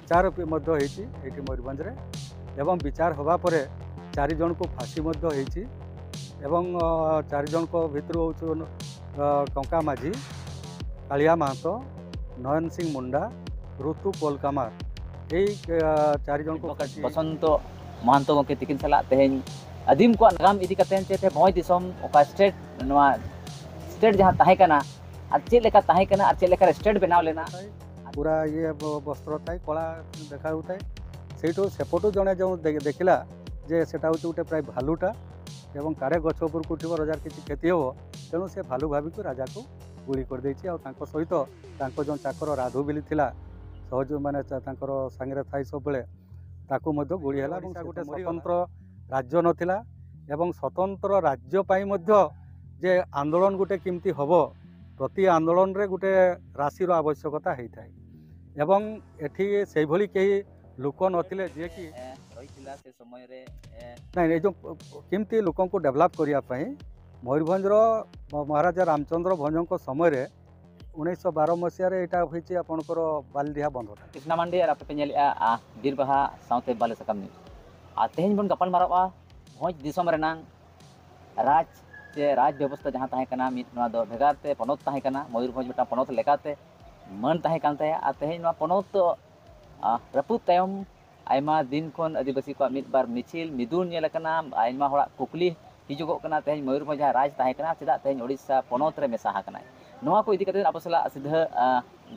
विचार ये मयूरभंज एवं विचार होगा पर 4 जन को फांसी होती एवं 4 जन भितर हूँ टंका माझी, कालिया महतो, नयन सिंह मुंडा, ऋतु कोलकामार, यही 4 जन को बसंत महंतो गंके तिकिन सला तेहेन आदिम को नागाम इदी कतेन चेते भोज दिसम ओका स्टेट जहाँ ताहे कना और चेक लेका ताहे कना और चेक लेका स्टेट बनाव लेना पूरा ये वस्त्र थाए कला देखा होता से सेपटू जड़े जो देखला जे सेटा हूँ गोटे प्राय भालुटा एवं काड़े गछ उपर उठब रजार किसी क्षति हे तेणु से भालू भाविक राजा को गुली कर सहित जो चाकर राधु बिली थिला सहज माने सांगे थाई सब बेले गुली है गोटे स्वतंत्र राज्य नथिला एवं स्वतंत्र राज्य पाई मध्य जे आंदोलन गोटे किमती हम प्रति आंदोलन रे गोटे राशि आवश्यकता होता है एवं एठी से भली कई लोक नथिले जे कि से समय रे नहीं जो किमती लोक को डेवलप करने मयूरभंज महाराजा रामचंद्र भंज समय रे 1912 मसीह यहाँ आपंकर बालडीहा बंधटा कृष्णा मांडी और आपे बीरबाहा साउते बाले सकम तेहन बन गपाल मारा भोज दिसम राज से राज व्यवस्था जहाँ तहकना भेगारते पनत तहकना मयूरभंज मिटा पनत लेकाते मन तहकते तेहन पनत रपुद तयम आयमा दिन खन आदिवासी को बार मिचिल मिदुन आयमा हड़ा कुकली हिजुगों तेहन मयूरभंज राज तहकना चेदा तेहन ओडिशा पनत रे मेसा हाकना नोआ को इदी कते आप सला सीधा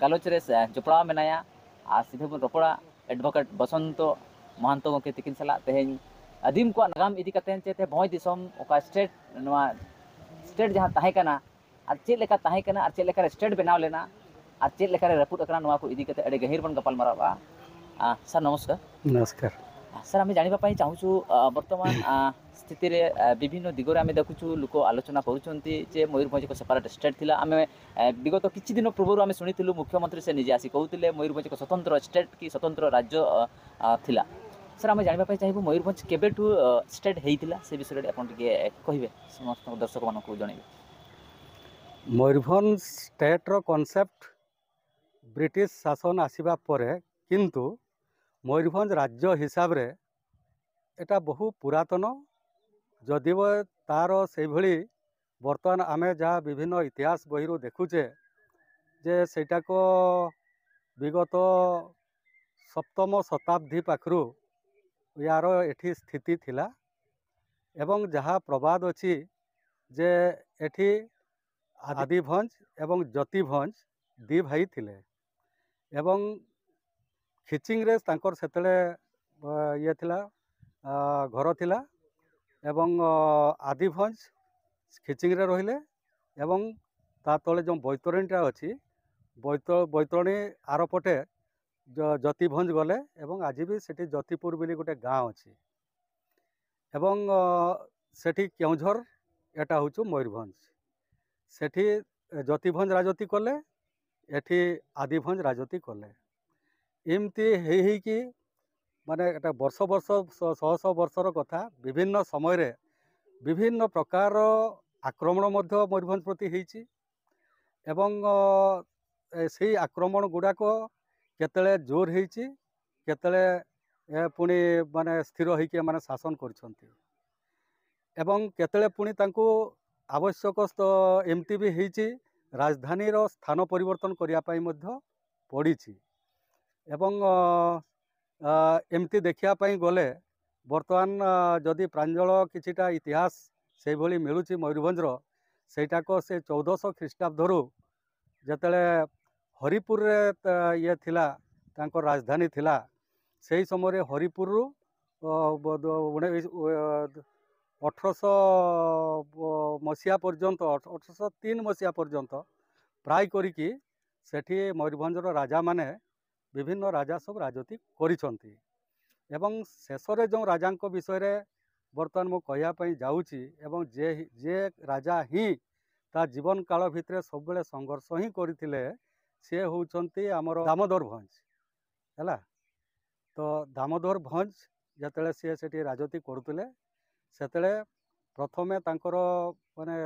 गालोच रे जपड़ा मेनाया आ सीधा बन रोपड़ा एडवोकेट बसंत महंतो गंके तिकिन सला तेहन आदिम को नागाम इदी कते चेते भोज दिसम ओका स्टेट जहाँ तहकना और चेक लेका तहकना और चेक लेका स्टेट बनाव लेना और चेक लेका रपुद अकना नोआ को इदी कते अड़े गहिर बन गपाल मारा सर नमस्कार। नमस्कार सर आम जानापी चाहूँ बर्तमान स्थिति रे विभिन्न दिगरे आम देखुचु लोक आलोचना करुँचे मयूरभंज एक सेपरेट स्टेट थिला आम विगत किछि दिन पूर्व आम शुणिलु मुख्यमंत्री से निजे आसी कहते मयूरभंज एक स्वतंत्र स्टेट कि स्वतंत्र राज्य थिला सर आम जानापी चाहिए मयूरभंज केबेठू स्टेट होता से विषय में कहे समस्त दर्शक मान जनइबे। मयूरभंज स्टेट रो कॉन्सेप्ट ब्रिटिश शासन आसीबा परे किंतु मयूरभंज राज्य हिसाब रे एटा बहु पुरातन जदिव तार से भली बर्तमान आमे जहाँ विभिन्न इतिहास बही देखुचे जे सेटा को विगत सप्तम शताब्दी पाखरु यार एठी स्थिति थिला एवं जहाँ प्रवाद अछि जे एठी आदिभंज एवं ज्योतिभंज दी भाई थिले एवं खिचिंग रे तांकर सेतले ये थिला घर थिला एवं आदिभंज खिचिंग रे रहिले एवं ता तले जो बैतरणीटा अच्छी बैतरणी आरपटे ज्योतिभंज गले एवं आज भी सेठी ज्योतिपुर बोली गोटे गाँव अच्छी एवं सेठी केउझर एटा हूँ मयूरभंज सेठी ज्योतिभंज राजती कले एठी आदिभंज राजती कले एमती कि माने एटा वर्ष वर्ष शह शह वर्षर कथा विभिन्न समय रे विभिन्न प्रकार आक्रमण मध्य मयूरभंज प्रति होइछि एवं से आक्रमण गुड़ाक केतले जोर होइछि केतले पुणी माने स्थिर होइके माने शासन करछन्ति एवं केतले पुणी तांको आवश्यक एमती भी होइछि राजधानी रो स्थान परिवर्तन करिया पाई मध्य पड़िछि एवं एमती देखिया पाई गले बर्तमान जदि प्रांजल किछिटा इतिहास से भली मिलुछि मयूरभंज सेटाक से 1400 ख्रीष्टाब्दरू जतले हरिपुर रे ये थिला तांको राजधानी थिला से समय हरिपुर 1800 मसीहा पर्यंत 1803 मसीहा पर्यंत प्राय करिकी सेठी मयूरभंजर राजा माने विभिन्न राजा सब राजती करिसंती एवं शेषरे जो राजा विषय बर्तमान मु कहवाई जाऊँगी एवं जे राजा ही ता जीवन काल भितर सब बेले संघर्ष ही करते सी होती आमर दामोदर भंज है तो दामोदर भंज जिते सी से राजती करुले से प्रथमे तांकर माने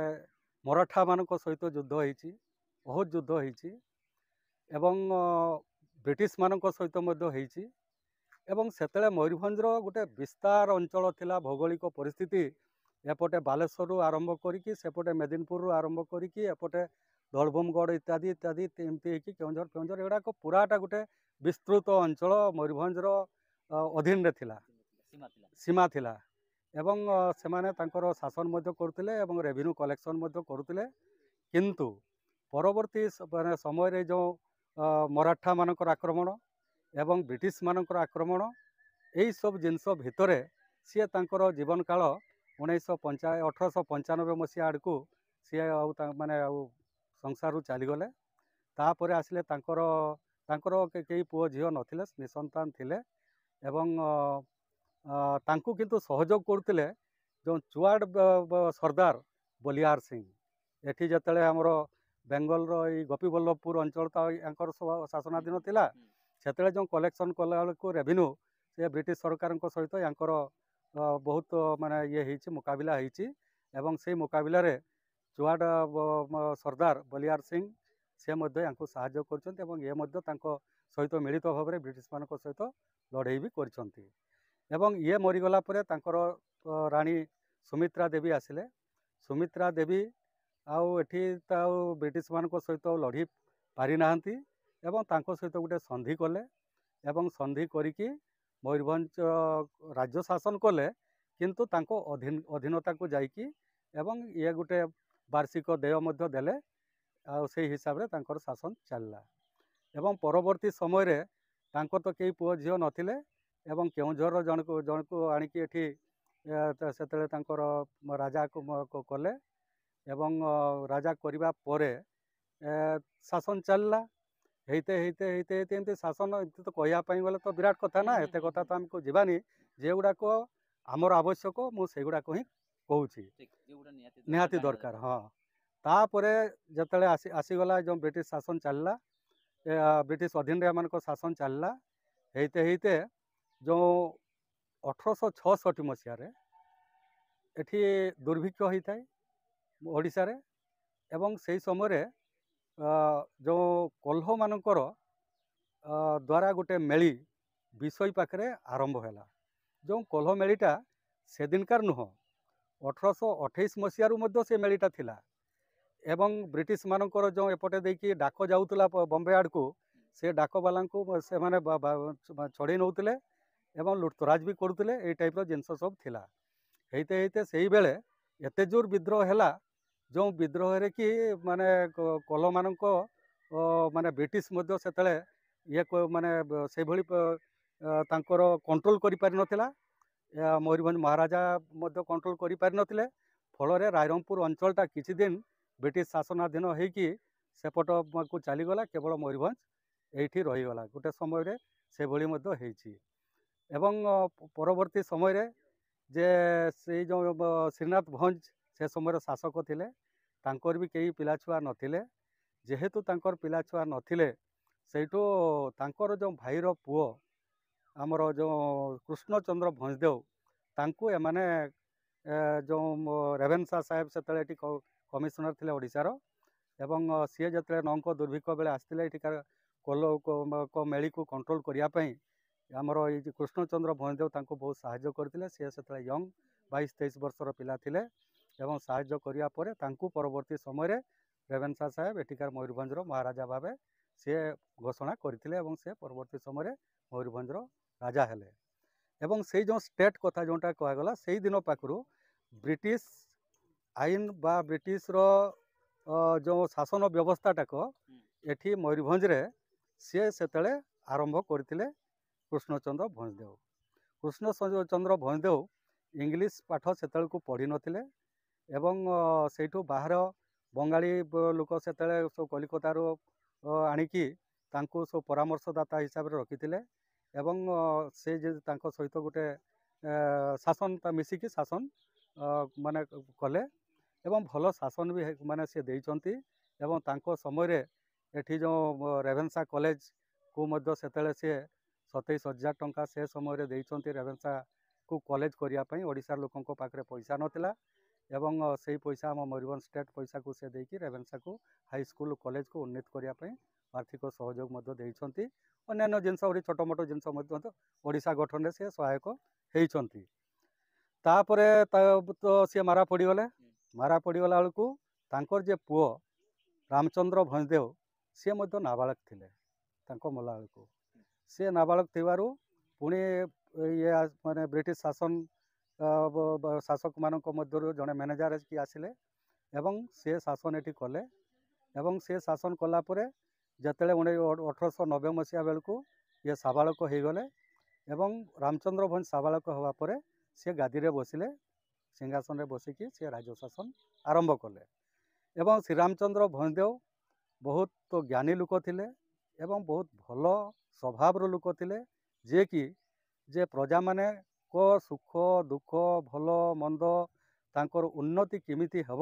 मराठा मान सहित युद्ध होती बहुत युद्ध होती एवं ब्रिटिश मानक सहित मध्य होईछि एवं सेतले मयूरभंजर गोटे विस्तार अंचल थिला भौगोलिक परिस्थिति एपटे बालेश्वर आरंभ करिकी सेपटे मेदिनीपुर आरंभ करिकी एपटे दलभूमगढ़ इत्यादि इत्यादि एमती केउंझर फेउंझर एगुड़ाक पूराटा गोटे विस्तृत अंचल मयूरभंजर अधीन थिला सीमा थिला एवं सेमाने तांकर शासन मध्य करथिले एवं रेवेन्यू कलेक्शन मध्य करथिले किंतु परवर्ती समय रे जो मराठा मानकर आक्रमण एवं ब्रिटिश मानकर आक्रमण यही सब जिनस भितर सी तांकर जीवन काल 1895 मसीहा आड़ को सी माने संसार चलीगले तापर आसिले तांकर कई पुओ झील नथिले निसंतान थिले एवं तांकु किंतु सहयोग करथिले जो चुआड़ सरदार बलियार सिंह एठी जतले हमरो बेंगल रो गोपीबल्लभपुर अंचल तांकर शासनाधीन थिला सेतले जो कलेक्शन कला को रेवेन्यू से ब्रिटिश सरकार सहित यांकर बहुत माने ये होइछि मुकाबिला होइछि एवं से मुकाबिला रे चुआड़ सरदार बलियार सिंह से मध्य यांको सहाय्य करछन्ते एवं ये मध्य तांको सहित मिलित भाव में ब्रिटिश मानक सहित लड़ाई भी करछन्ते एवं ये मरीगला परे तांकर रानी सुमित्रा देवी आसिले सुमित्रा देवी आउ एठी ब्रिटिश मानक सहित लड़ी पारि नाहंती एवं तांको सहित गोटे संधि कले एवं संधि करिकी मयूरभंज राज्य शासन कले किंतु तांको अधीनता को जाइकी एवं ये गोटे वार्षिक देय मध्य देले से हिसाब रे तांकर शासन चलला एवं परवर्ती समय रे तांको तो कई पुओ झियो नथिले एवं केउंझर जन को आनिकी एठी सेतले तांकर राजा को कले एवं राजा करिबा परे शासन चलला हेते हेते हेते हेते एमती शासन तो कहया पई गले तो विराट कथा ना एते कथा तो हमको जीवानी जे गुडा को आमर आवश्यक मु से गुडा को ही कहूची निहाती दरकार हाँ तापरे जतले आसीगला जो ब्रिटिश शासन चलला ब्रिटिश अधीन रे मान को शासन चलला हेते हेते जो 1866 मसीह रे एठी दुर्भिक्ष होता है ओडिशा रे एवं से समय रे जो कोल्हो मानकर द्वारा गोटे मेली विषय पाखे आरंभ है जो कोल्हो मेलीटा से दिनकार नुह 1828 मसीह से मेलीटा थिला एवं ब्रिटिश मानकर जो एपटे देखी डाक जाऊला बम्बे आड़ को से डाक वाला से माने छड़े नौले एवं लुटतराज भी करुले ये टाइप जिनस सब थिला हेते हेते से बेले एते जोर विद्रोह है जो विद्रोह रे कि माने कोल्हो मानक माने ब्रिटिश मध्य सेतले ये माने से भली तांकर कंट्रोल करि पारि नथिला मयूरभंज महाराजा मध्य कंट्रोल करि पारि नथिले फल रे रायरंगपुर अंचलटा किछि दिन ब्रिटिश शासनाधीन होइकी सेपट को चलीगला केवल मयूरभंज एठी रहीगला गोटे समय रे से भली मध्य हेछि एवं परवर्ती समय रे जे से जो श्रीनाथ भंज से समय शासक थिले तांकर भी कई पिला छुआ नथिले जेहेतु तांकर पिला छुआ नथिले सेठो तांकर जो भाईर पुओ आमर जो कृष्णचंद्र भंजदेव तांको एमाने जो रेवेन्सा साहेब से कमिशनर थिले ओडिशार एवं सी जते नौक दुर्भिक्ष बेले आसते एठिकार कोल्हो को मेली को कंट्रोल करने आमर ये कृष्णचंद्र भंजदेव तांको बहुत साहाय्य करथिले से यंग 22-23 वर्षर पिला थिले एवं साहाय्य करिया परे तांको परवर्ती समय रे रेवेन्सा साहेब एठिकार मयूरभंजर महाराजा भावे से घोषणा करथिले एवं से परवर्ती समय रे मयूरभंजर राजा हेले एवं से जो स्टेट कथा जोटा कहगला से दिन पाखरु ब्रिटिश आईन बा ब्रिटिश रो जो शासन व्यवस्थाटाक एठी मयूरभंज रे सी सेतले आरंभ करथिले कृष्णचंद्र भंजदेव इंग्लिश पाठ सेतल को पढ़ी नथिले एवं सेठू बाहर बंगाली लोक सेतले सब कलिकतार आनिकी तांको सब परामर्शदाता हिसाब रे रखिथिले एवं से तांको सहित गोटे शासन मिसिकी शासन माने कले एवं भल शासन भी माने से देइचंती एवं तांको समय रे एठी जो रेवेन्सा कॉलेज को मध्य सेतले से 27,000 टंका से समय रे देइचंती रेवेन्सा को कॉलेज करिया पई ओडिसा लोकंको पाखरे पैसा नथिला एवं से पैसा आम मयूरभंज स्टेट पैसा को से देकी रेवेन्सा को हाई स्कूल कॉलेज को उन्नत करिया पई आर्थिक सहयोग मध्य देइचंती ଅନ୍ୟାନ୍ୟ ଜିନିଷ ଛୋଟ ମୋଟ ଜିନିଷ ମଧ୍ୟ ଓଡ଼ିଶା ଗଠନରେ ସେ ସହାୟକ ହେଇଛନ୍ତି। ତାପରେ ତ ସିଏ ମାରା ପଡ଼ିଗଲେ। ମାରା ପଡ଼ିଗଲା ବେଳକୁ ତାଙ୍କର ଯେ ପୁଅ ରାମଚନ୍ଦ୍ର ଭଞ୍ଜଦେଓ ସିଏ ମଧ୍ୟ ନାବାଳକ ଥିଲେ ତାଙ୍କ ମଲା ବେଳକୁ। ସିଏ ନାବାଳକ ଥିବାରୁ ପୁଣି ଇଏ ମାନେ ବ୍ରିଟିଶ ଶାସକମାନଙ୍କ ମଧ୍ୟରୁ ଜଣେ ମ୍ୟାନେଜର କି ଆସିଲେ ଏବଂ ସେ ଶାସନ ଏଠି କଲେ। ଏବଂ ସେ ଶାସନ କଲା ପରେ ଯେତେବେଳେ 1890 ମସିହା ବେଳକୁ ଇଏ ସାବାଳକ ହେଇଗଲେ ଏବଂ ରାମଚନ୍ଦ୍ର ଭଞ୍ଜ ସାବାଳକ ହେବା ପରେ ସେ ଗାଦିରେ ବସିଲେ, ସିଂହାସନରେ ବସିକି ସେ ରାଜ୍ୟ ଶାସନ ଆରମ୍ଭ କଲେ। ଏବଂ ଶ୍ରୀରାମଚନ୍ଦ୍ର ଭଞ୍ଜଦେଓ ବହୁତ ଜ୍ଞାନୀ ଲୋକ ଥିଲେ ଏବଂ ବହୁତ ଭଲ ସ୍ୱଭାବର ଲୋକ ଥିଲେ, ଯିଏକି ଯେ ପ୍ରଜାମାନଙ୍କ ସୁଖ ଦୁଃଖ ଭଲ ମନ୍ଦ ତାଙ୍କର ଉନ୍ନତି କେମିତି ହେବ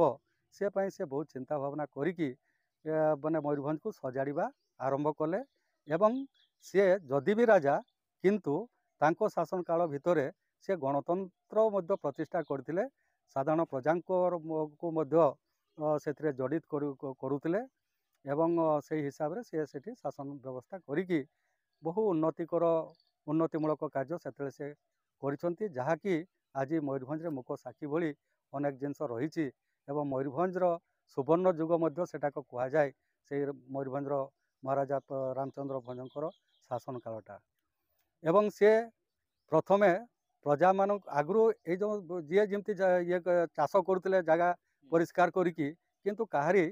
ସେ ପାଇଁ ସେ ବହୁତ ଚିନ୍ତା ଭାବନା କରିକି ମାନେ ମୟୂରଭଞ୍ଜକୁ ସଜାଡ଼ିବା ଆରମ୍ଭ କଲେ। ଏବଂ ସିଏ ଯଦି ବି ରାଜା କିନ୍ତୁ ତାଙ୍କ ଶାସନ କାଳ ଭିତରେ ସେ ଗଣତନ୍ତ୍ର ମଧ୍ୟ ପ୍ରତିଷ୍ଠା କରିଥିଲେ, ସାଧାରଣ ପ୍ରଜାଙ୍କୁ ମଧ୍ୟ ସେଥିରେ ଜଡ଼ିତ କରୁଥିଲେ ଏବଂ ସେଇ ହିସାବରେ ସେ ସେଠି ଶାସନ ବ୍ୟବସ୍ଥା କରିକି ବହୁ ଉନ୍ନତିମୂଳକ କାର୍ଯ୍ୟ ସେତେବେଳେ ସେ କରିଛନ୍ତି, ଯାହାକି ଆଜି ମୟୂରଭଞ୍ଜରେ ମୁକ ସାକ୍ଷୀ ଭଳି ଅନେକ ଜିନିଷ ରହିଛି। ଏବଂ ମୟୂରଭଞ୍ଜର ସୁବର୍ଣ୍ଣ ଯୁଗ ମଧ୍ୟ ସେଟାକୁ କୁହାଯାଏ, ସେଇ ମୟୂରଭଞ୍ଜର ମହାରାଜା ରାମଚନ୍ଦ୍ର ଭଞ୍ଜଙ୍କର ଶାସନ କାଳଟା। ଏବଂ ସେ ପ୍ରଥମେ ପ୍ରଜାମାନଙ୍କୁ ଆଗରୁ ଏଇ ଯେଉଁ ଯିଏ ଯେମିତି ଇଏ ଚାଷ କରୁଥିଲେ ଜାଗା ପରିଷ୍କାର କରିକି, କିନ୍ତୁ କାହାରି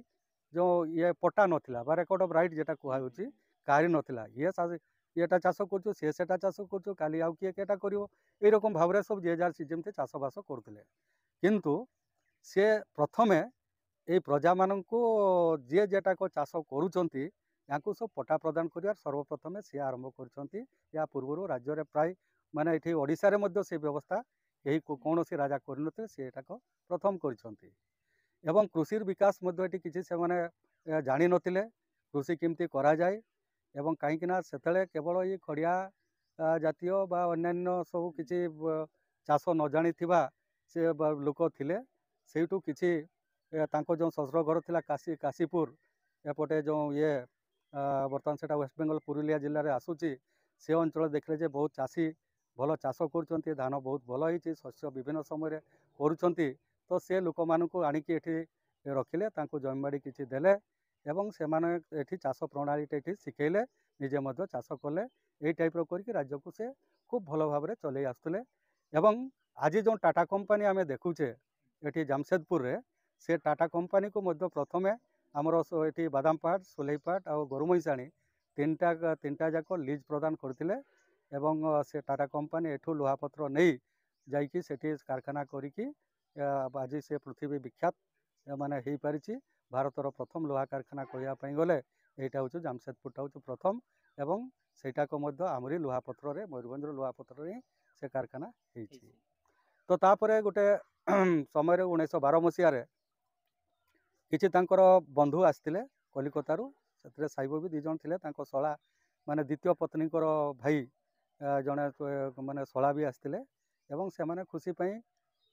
ଯେଉଁ ଇଏ ପଟା ନଥିଲା ବା ରେକର୍ଡ ଅଫ୍ ରାଇଟ୍ ଯେଟା କୁହାଯାଉଛି କାହାରି ନଥିଲା। ଇଏଟା ଚାଷ କରୁଛୁ, ସିଏ ସେଟା ଚାଷ କରୁଛୁ, କାଲି ଆଉ କିଏ କେଟା କରିବ, ଏଇରକମ ଭାବରେ ସବୁ ଯିଏ ଯାହାର ଯେମିତି ଚାଷବାସ କରୁଥିଲେ। କିନ୍ତୁ ସେ ପ୍ରଥମେ ଏଇ ପ୍ରଜାମାନଙ୍କୁ ଯିଏ ଯେଟାକ ଚାଷ କରୁଛନ୍ତି ୟାଙ୍କୁ ସବୁ ପଟା ପ୍ରଦାନ କରିବାର ସର୍ବପ୍ରଥମେ ସିଏ ଆରମ୍ଭ କରିଛନ୍ତି। ଏହା ପୂର୍ବରୁ ରାଜ୍ୟରେ ପ୍ରାୟ ମାନେ ଏଠି ଓଡ଼ିଶାରେ ମଧ୍ୟ ସେ ବ୍ୟବସ୍ଥା କେହି କୌଣସି ରାଜା କରିନଥିଲେ, ସେ ଏଟାକ ପ୍ରଥମ କରିଛନ୍ତି। ଏବଂ କୃଷିର ବିକାଶ ମଧ୍ୟ ଏଠି କିଛି ସେମାନେ ଜାଣିନଥିଲେ କୃଷି କେମିତି କରାଯାଏ। ଏବଂ କାହିଁକିନା ସେତେବେଳେ କେବଳ ଏଇ ଖଡ଼ିଆ ଜାତୀୟ ବା ଅନ୍ୟାନ୍ୟ ସବୁ କିଛି ଚାଷ ନ ଜାଣିଥିବା ସେ ଲୋକ ଥିଲେ। ସେଇଠୁ କିଛି ତାଙ୍କ ଯେଉଁ ଶ୍ୱଶୁର ଘର ଥିଲା କାଶୀପୁର ଏପଟେ ଯେଉଁ ବର୍ତ୍ତମାନ ସେଟା ୱେଷ୍ଟବେଙ୍ଗଲ ପୁରୁଲିଆ ଜିଲ୍ଲାରେ ଆସୁଛି, ସେ ଅଞ୍ଚଳ ଦେଖିଲେ ଯେ ବହୁତ ଚାଷୀ ଭଲ ଚାଷ କରୁଛନ୍ତି, ଧାନ ବହୁତ ଭଲ ହେଇଛି, ଶସ୍ୟ ବିଭିନ୍ନ ସମୟରେ କରୁଛନ୍ତି। ତ ସେ ଲୋକମାନଙ୍କୁ ଆଣିକି ଏଠି ରଖିଲେ, ତାଙ୍କୁ ଜମିବାଡ଼ି କିଛି ଦେଲେ ଏବଂ ସେମାନେ ଏଠି ଚାଷ ପ୍ରଣାଳୀଟା ଏଠି ଶିଖେଇଲେ, ନିଜେ ମଧ୍ୟ ଚାଷ କଲେ। ଏଇ ଟାଇପ୍ର କରିକି ରାଜ୍ୟକୁ ସେ ଖୁବ୍ ଭଲ ଭାବରେ ଚଲେଇ ଆସୁଥିଲେ। ଏବଂ ଆଜି ଯେଉଁ ଟାଟା କମ୍ପାନୀ ଆମେ ଦେଖୁଛେ ଏଠି ଜାମସେଦପୁରରେ, ସେ ଟାଟା କମ୍ପାନୀକୁ ମଧ୍ୟ ପ୍ରଥମେ ଆମର ଏଠି ବାଦାମପାହାଡ଼, ସୁଲେଇପାଟ ଆଉ ଗୋରୁମଇଁଷାଣୀ ତିନିଟା ଯାକ ଲିଜ୍ ପ୍ରଦାନ କରିଥିଲେ। ଏବଂ ସେ ଟାଟା କମ୍ପାନୀ ଏଠୁ ଲୁହାପତ୍ର ନେଇ ଯାଇକି ସେଠି କାରଖାନା କରିକି ଆଜି ସେ ପୃଥିବୀ ବିଖ୍ୟାତ ମାନେ ହେଇପାରିଛି। ଭାରତର ପ୍ରଥମ ଲୁହା କାରଖାନା କହିବା ପାଇଁ ଗଲେ ଏଇଟା ହେଉଛି ଜାମସେଦପୁରଟା ହେଉଛି ପ୍ରଥମ। ଏବଂ ସେଇଟାକୁ ମଧ୍ୟ ଆମରି ଲୁହାପତ୍ରରେ ମୟୂରଭଞ୍ଜର ଲୁହାପତ୍ରରେ ହିଁ ସେ କାରଖାନା ହେଇଛି। ତ ତାପରେ ଗୋଟେ ସମୟରେ 1912 ମସିହାରେ କିଛି ତାଙ୍କର ବନ୍ଧୁ ଆସିଥିଲେ କଲିକତାରୁ, ସେଥିରେ ସାଇବ ବି 2 ଜଣ ଥିଲେ, ତାଙ୍କ ଶଳା ମାନେ ଦ୍ୱିତୀୟ ପତ୍ନୀଙ୍କର ଭାଇ ଜଣେ ମାନେ ଶଳା ବି ଆସିଥିଲେ। ଏବଂ ସେମାନେ ଖୁସି ପାଇଁ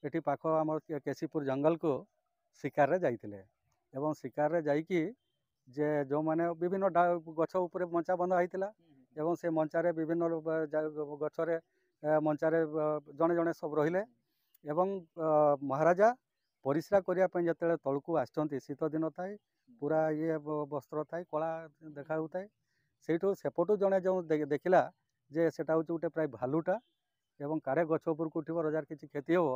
ଏଠି ପାଖ ଆମର କେଶୀପୁର ଜଙ୍ଗଲକୁ ଶିକାରରେ ଯାଇଥିଲେ। ଏବଂ ଶିକାରରେ ଯାଇକି ଯେ ଯେଉଁମାନେ ବିଭିନ୍ନ ଗଛ ଉପରେ ମଞ୍ଚା ବନ୍ଧା ହେଇଥିଲା ଏବଂ ସେ ମଞ୍ଚାରେ ବିଭିନ୍ନ ଗଛରେ ମଞ୍ଚାରେ ଜଣେ ଜଣେ ସବୁ ରହିଲେ। ଏବଂ ମହାରାଜା ପରିସ୍ରା କରିବା ପାଇଁ ଯେତେବେଳେ ତଳକୁ ଆସିଛନ୍ତି, ଶୀତ ଦିନ ଥାଏ, ପୁରା ବସ୍ତ୍ର ଥାଏ, କଳା ଦେଖା ହେଉଥାଏ। ସେଇଠୁ ସେପଟୁ ଜଣେ ଯେଉଁ ଦେଖିଲା ଯେ ସେଟା ହେଉଛି ଗୋଟେ ପ୍ରାୟ ଭାଲୁଟା ଏବଂ କାଳେ ଗଛ ଉପରକୁ ଉଠିବ, ରଜାର କିଛି କ୍ଷତି ହେବ,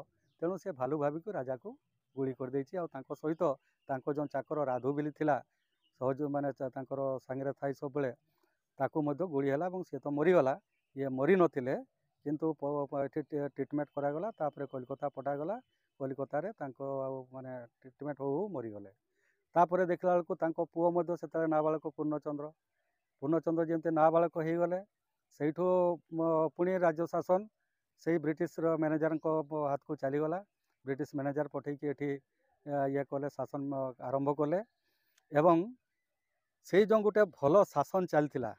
ତେଣୁ ସେ ଭାଲୁ ଭାବିକି ରାଜାକୁ ଗୁଳି କରିଦେଇଛି। ଆଉ ତାଙ୍କ ସହିତ ତାଙ୍କ ଯେଉଁ ଚାକର ରାଧୁ ବୋଲି ଥିଲା, ସହଜ ମାନେ ତାଙ୍କର ସାଙ୍ଗରେ ଥାଇ ସବୁବେଳେ, ତାକୁ ମଧ୍ୟ ଗୁଳି ହେଲା ଏବଂ ସେ ତ ମରିଗଲା। ଇଏ ମରିନଥିଲେ, କିନ୍ତୁ ଏଠି ଟ୍ରିଟମେଣ୍ଟ କରାଗଲା, ତାପରେ କଲିକତା ପଠାଗଲା। କଲିକତାରେ ତାଙ୍କ ଆଉ ମାନେ ଟ୍ରିଟମେଣ୍ଟ ହଉ ମରିଗଲେ। ତାପରେ ଦେଖିଲା ବେଳକୁ ତାଙ୍କ ପୁଅ ମଧ୍ୟ ସେତେବେଳେ ନାବାଳକ ପୂର୍ଣ୍ଣଚନ୍ଦ୍ର ଯେମିତି ନାବାଳକ ହେଇଗଲେ, ସେଇଠୁ ପୁଣି ରାଜ୍ୟ ଶାସନ ସେଇ ବ୍ରିଟିଶର ମ୍ୟାନେଜରଙ୍କ ହାତକୁ ଚାଲିଗଲା। ବ୍ରିଟିଶ ମ୍ୟାନେଜର ପଠେଇକି ଏଠି ଇଏ କଲେ, ଶାସନ ଆରମ୍ଭ କଲେ। ଏବଂ ସେଇ ଯେଉଁ ଗୋଟେ ଭଲ ଶାସନ ଚାଲିଥିଲା,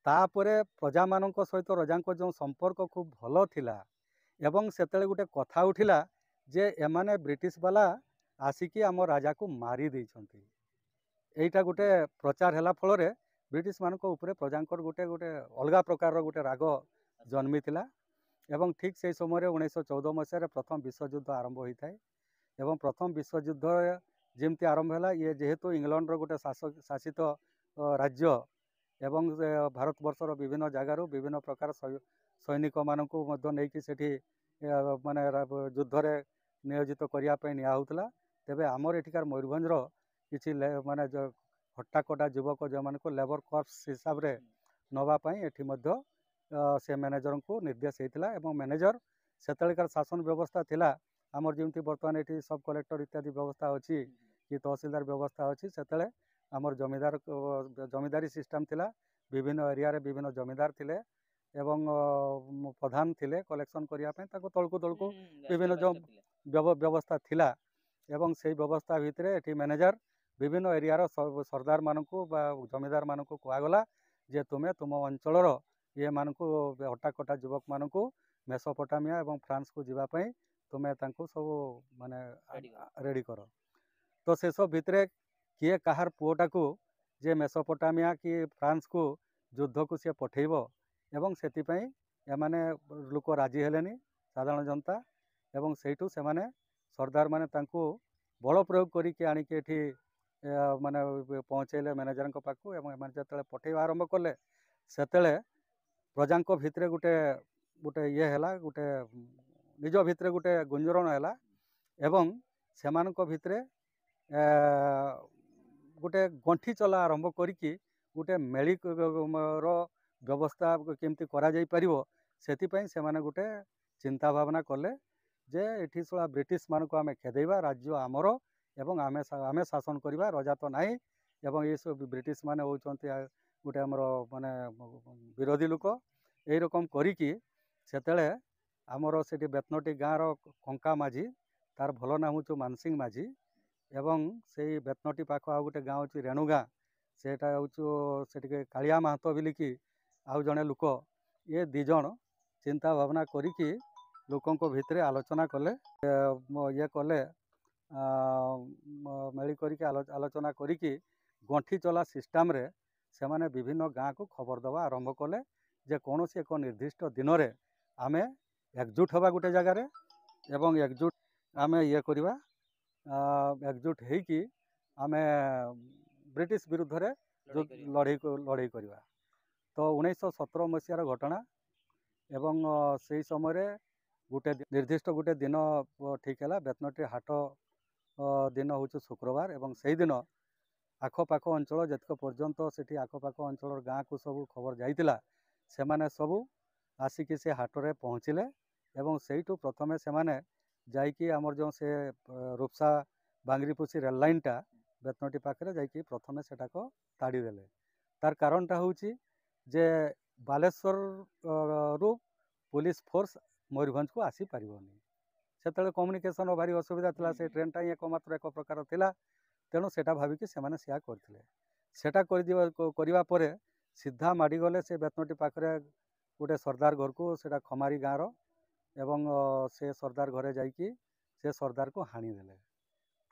ତାପରେ ପ୍ରଜାମାନଙ୍କ ସହିତ ରଜାଙ୍କ ଯେଉଁ ସମ୍ପର୍କ ଖୁବ୍ ଭଲ ଥିଲା। ଏବଂ ସେତେବେଳେ ଗୋଟେ କଥା ଉଠିଲା ଯେ ଏମାନେ ବ୍ରିଟିଶ ବାଲା ଆସିକି ଆମ ରାଜାକୁ ମାରି ଦେଇଛନ୍ତି। ଏଇଟା ଗୋଟେ ପ୍ରଚାର ହେଲା ଫଳରେ ब्रिटिश मान प्रजांकर गोटे गोटे अलग प्रकार गोटे राग जन्मी एवं ठीक से समय 1914 मसीह प्रथम विश्वयुद्ध आरंभ होता है एवं प्रथम विश्वयुद्ध जमती आरंभ है ये जेहेतु इंग्लैंड गोटे शासित राज्य एवं भारत वर्षर विभिन्न जगार विभिन्न प्रकार सैनिक मानू नहीं माने युद्ध में नियोजित करने निआला तेबे आमर एठिकार मयूरभंजर किसी माने हट्टाकटा युवक जो मान लेबर कर्प्स हिसाब से नापी एटी से मैनेजर को निर्देश होता है मैनेजर सेतकार शासन व्यवस्था थिला आमर जमी बर्तमान ये सब कलेक्टर इत्यादि व्यवस्था अच्छी कि तहसीलदार व्यवस्था अच्छी से आमर जमीदारी सिस्टम थिला विभिन्न एरिया रे विभिन्न जमीदार थिले एवं प्रधान थिले कलेक्शन करने तलकू तलकू विभिन्न जो व्यवस्था थिला एवं से व्यवस्था भितर ये मैनेजर विभिन्न एरिया सरदार मानू जमीदार मानू कहगला जे तुम्हें तुम अंचल ये मानू हट्टाकटा युवक मानू मेसोपोटामिया एवं फ्रांस को जीवाई तुम्हें सब माने रेडी कर तो से सब भितर किए कहार पुओटा को जे मेसोपोटामिया कि फ्रांस को युद्ध को सी पठेब एवं से एमाने लोक राजी हेलेनी साधारण जनता एवं सेठू से माने सरदार माने तांको बल प्रयोग करिके आनिके एठी माने पहुँचेले मैनेजर पाखु एवं जो पठेवा आरंभ कले सेतेले प्रजांक भितरे गोटे गोटे ये है गोटे निज भितरे गोटे गुंजरण है एवं सेमानक भितरे गोटे गंठी चला आरंभ करिकी गोटे मेली व्यवस्था केमती करा जाई परिवो सेतिपई से माने गोटे चिंता भावना कले जे एठी सला ब्रिटिश मान को आमे खेदेबा राज्य आमर एवं आमे शासन करवा रजा तो नाही एवं ये सब ब्रिटिश माने होचंती गोटे आमर माने विरोधी लोक एई रकम करिकी सेतेले आमर सेठी बेतनटी गाँव कंका माझी तार भल ना हूँ मानसिंह माझी एवं से बेतनटी पाख आ गोटे गाँव अच्छी रेणुगाँ सेटा हूँ से कालिया महतो बोलिकी आउ जड़े लोक ये दिज चिंता भावना करिकी लोकों भितर आलोचना कले ये कले मेली करिकी आलोचना करिकी गंठी चला सिस्टम रे से माने विभिन्न गाँ को खबर दवा आरंभ कले जे कौन एक निर्दिष्ट दिन में आमे एकजुट हवा गोटे जगार एवं एकजुट आमे ये करवा एकजुट होइकी आमे ब्रिटिश विरुद्ध रे लड़ाई करवा तो 1917 मसीहार घटना एवं से समय गोटे निर्दिष्ट गोटे दिन ठीक है बेतनटी हाट दिन हूँ शुक्रवार एवं से दिन आखपाख अंचल जतक पर्यंत से आखपाख अंचल गाँ को सब खबर जाइतिला से माने सबू आसिकी से हाट रे पहुँचले एवं सेठू प्रथमे से माने जाइकी आमर जो से रूपसा बांगरीपुसी रेल लाइन टा बेतनटी पाखे जाइकी प्रथमे सेटाको ताड़ी देले तार कारणटा होची जे बालेश्वर रु पुलिस फोर्स मयूरभंज को आसी पारिबनी सेतले कम्युनिकेशन भारी असुविधा थिला से ट्रेन टा एकमात्र एक प्रकार थिला तेणु सेटा भाविकी से माने सेया करथिले सेटा करिवा परे सीधा माड़ी गले से बेतनटी पाखे गोटे सरदार घर को सेटा खमारी गाँव एवं से सरदार घरे जाइकी से सरदार को हाणी देले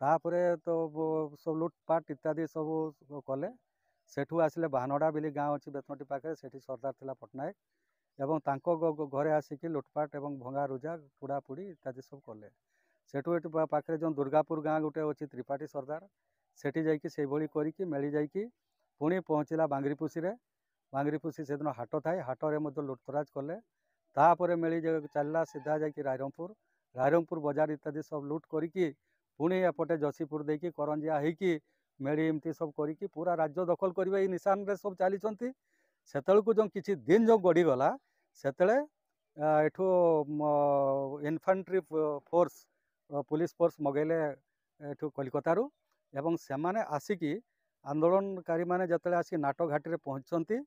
तापरे तो सब लुटपाट इत्यादि सब कले सेठू आसिले बानड़ा बोली गाँव अच्छी बेतनटी पाखे सेठी सरदार थिला पट्टनायक एवं तांको घरे आसिकी लुटपाट एवं भंगा रुजा पुड़ापुड़ी इत्यादि सब कले सेठू एटू पाखे जो दुर्गापुर गाँ गोटे अच्छी त्रिपाठी सरदार सेठी जाइकी से भली करिकी मेली जाइकी पुणी पहुँचला बांगरीपुसी से दिन हाट थाए हाटरे लुटतराज कले तापर मेली चलला सीधा जाकि रायरंगपुर बजार इत्यादि सब लुट करिकी पुणी एपटे जसीपुर देकी करंजिया होइकी मेली एमती सब करिकी पूरा राज्य दखल करबे निशान रे सब चलीचंती सेतलको जो किछि दिन जो गड़ी गला सेतले एठो इन्फेंट्री फोर्स पुलिस फोर्स मगेले एठो कलकत्ता रू एवं से माने आसिकी आंदोलनकारी माने जतले आसी नाटो घाटी रे पहुंचंती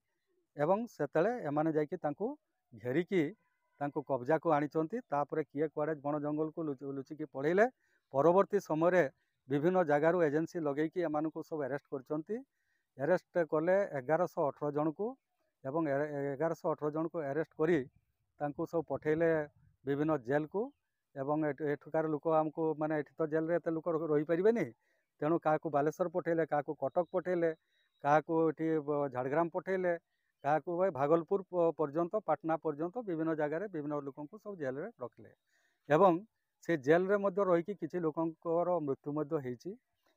एवं सेतले एमाने जाइकी तांको घेरिकी तांको कब्जा को आनीचंती तापरे किए कुआडे बण जंगल को लुचिकी पड़ेले परवर्ती समय विभिन्न जगार एजेंसी लगेकी एमानकु सब अरेस्ट करचंती अरेस्ट कले 1118 जन को एवं 1118 जन को अरेस्ट करी तांको सब पठेले विभिन्न जेल को एवं एठुकार लोक आमको माने एठी तो जेल रे एते लोक रही परिबेनी तेणु क्या बालेश्वर पठेले क्या कटक पठेले କାହାକୁ ଏଠି ଝାଡ଼ଗ୍ରାମ ପଠେଇଲେ, କାହାକୁ ଭାଇ ଭାଗଲପୁର ପର୍ଯ୍ୟନ୍ତ, ପାଟନା ପର୍ଯ୍ୟନ୍ତ ବିଭିନ୍ନ ଜାଗାରେ ବିଭିନ୍ନ ଲୋକଙ୍କୁ ସବୁ ଜେଲରେ ରଖିଲେ। ଏବଂ ସେ ଜେଲରେ ମଧ୍ୟ ରହିକି କିଛି ଲୋକଙ୍କର ମୃତ୍ୟୁ ମଧ୍ୟ ହେଇଛି।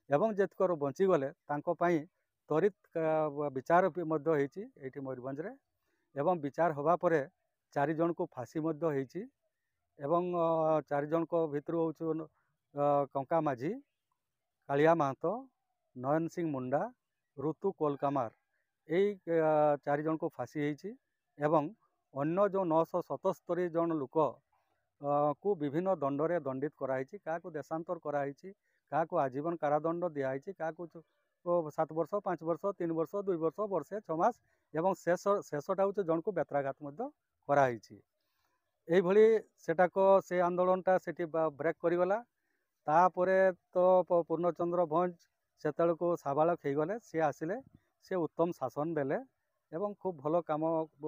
ଏବଂ ଯେତିକର ବଞ୍ଚିଗଲେ ତାଙ୍କ ପାଇଁ ତ୍ୱରିତ ବିଚାର ମଧ୍ୟ ହେଇଛି ଏଇଠି ମୟୂରଭଞ୍ଜରେ। ଏବଂ ବିଚାର ହେବା ପରେ 4 ଜଣଙ୍କୁ ଫାଶୀ ମଧ୍ୟ ହେଇଛି। ଏବଂ 4 ଜଣଙ୍କ ଭିତରୁ ହେଉଛି କଙ୍କା ମାଝୀ, କାଳିଆ ମାହାତ, ନୟନ ସିଂ ମୁଣ୍ଡା, ଋତୁ କୋଲକାମାର, ଏଇ 4 ଜଣଙ୍କୁ ଫାଶୀ ହେଇଛି। ଏବଂ ଅନ୍ୟ ଯେଉଁ 977 ଜଣ ଲୋକ କୁ ବିଭିନ୍ନ ଦଣ୍ଡରେ ଦଣ୍ଡିତ କରାହେଇଛି। କାହାକୁ ଦେଶାନ୍ତର କରାହେଇଛି, କାହାକୁ ଆଜୀବନ କାରାଦଣ୍ଡ ଦିଆହେଇଛି, କାହାକୁ 7 ବର୍ଷ, 5 ବର୍ଷ, 3 ବର୍ଷ, 2 ବର୍ଷ, ବର୍ଷେ, 6 ମାସ ଏବଂ ଶେଷଟା ହେଉଛି ଜଣକୁ ବେତ୍ରାଘାତ ମଧ୍ୟ କରାହେଇଛି। এইভাবে সেটাক ସେ ଆନ୍ଦୋଳନଟା ସେଠି ବ୍ରେକ୍ କରିଗଲା। ତାପରେ ତ ପୂର୍ଣ୍ଣଚନ୍ଦ୍ର ଭଞ୍ଜ ସେତେବେଳକୁ ସାବାଳକ ହେଇଗଲେ, ସିଏ ଆସିଲେ, ସେ ଉତ୍ତମ ଶାସନ ଦେଲେ ଏବଂ ଖୁବ୍ ଭଲ କାମ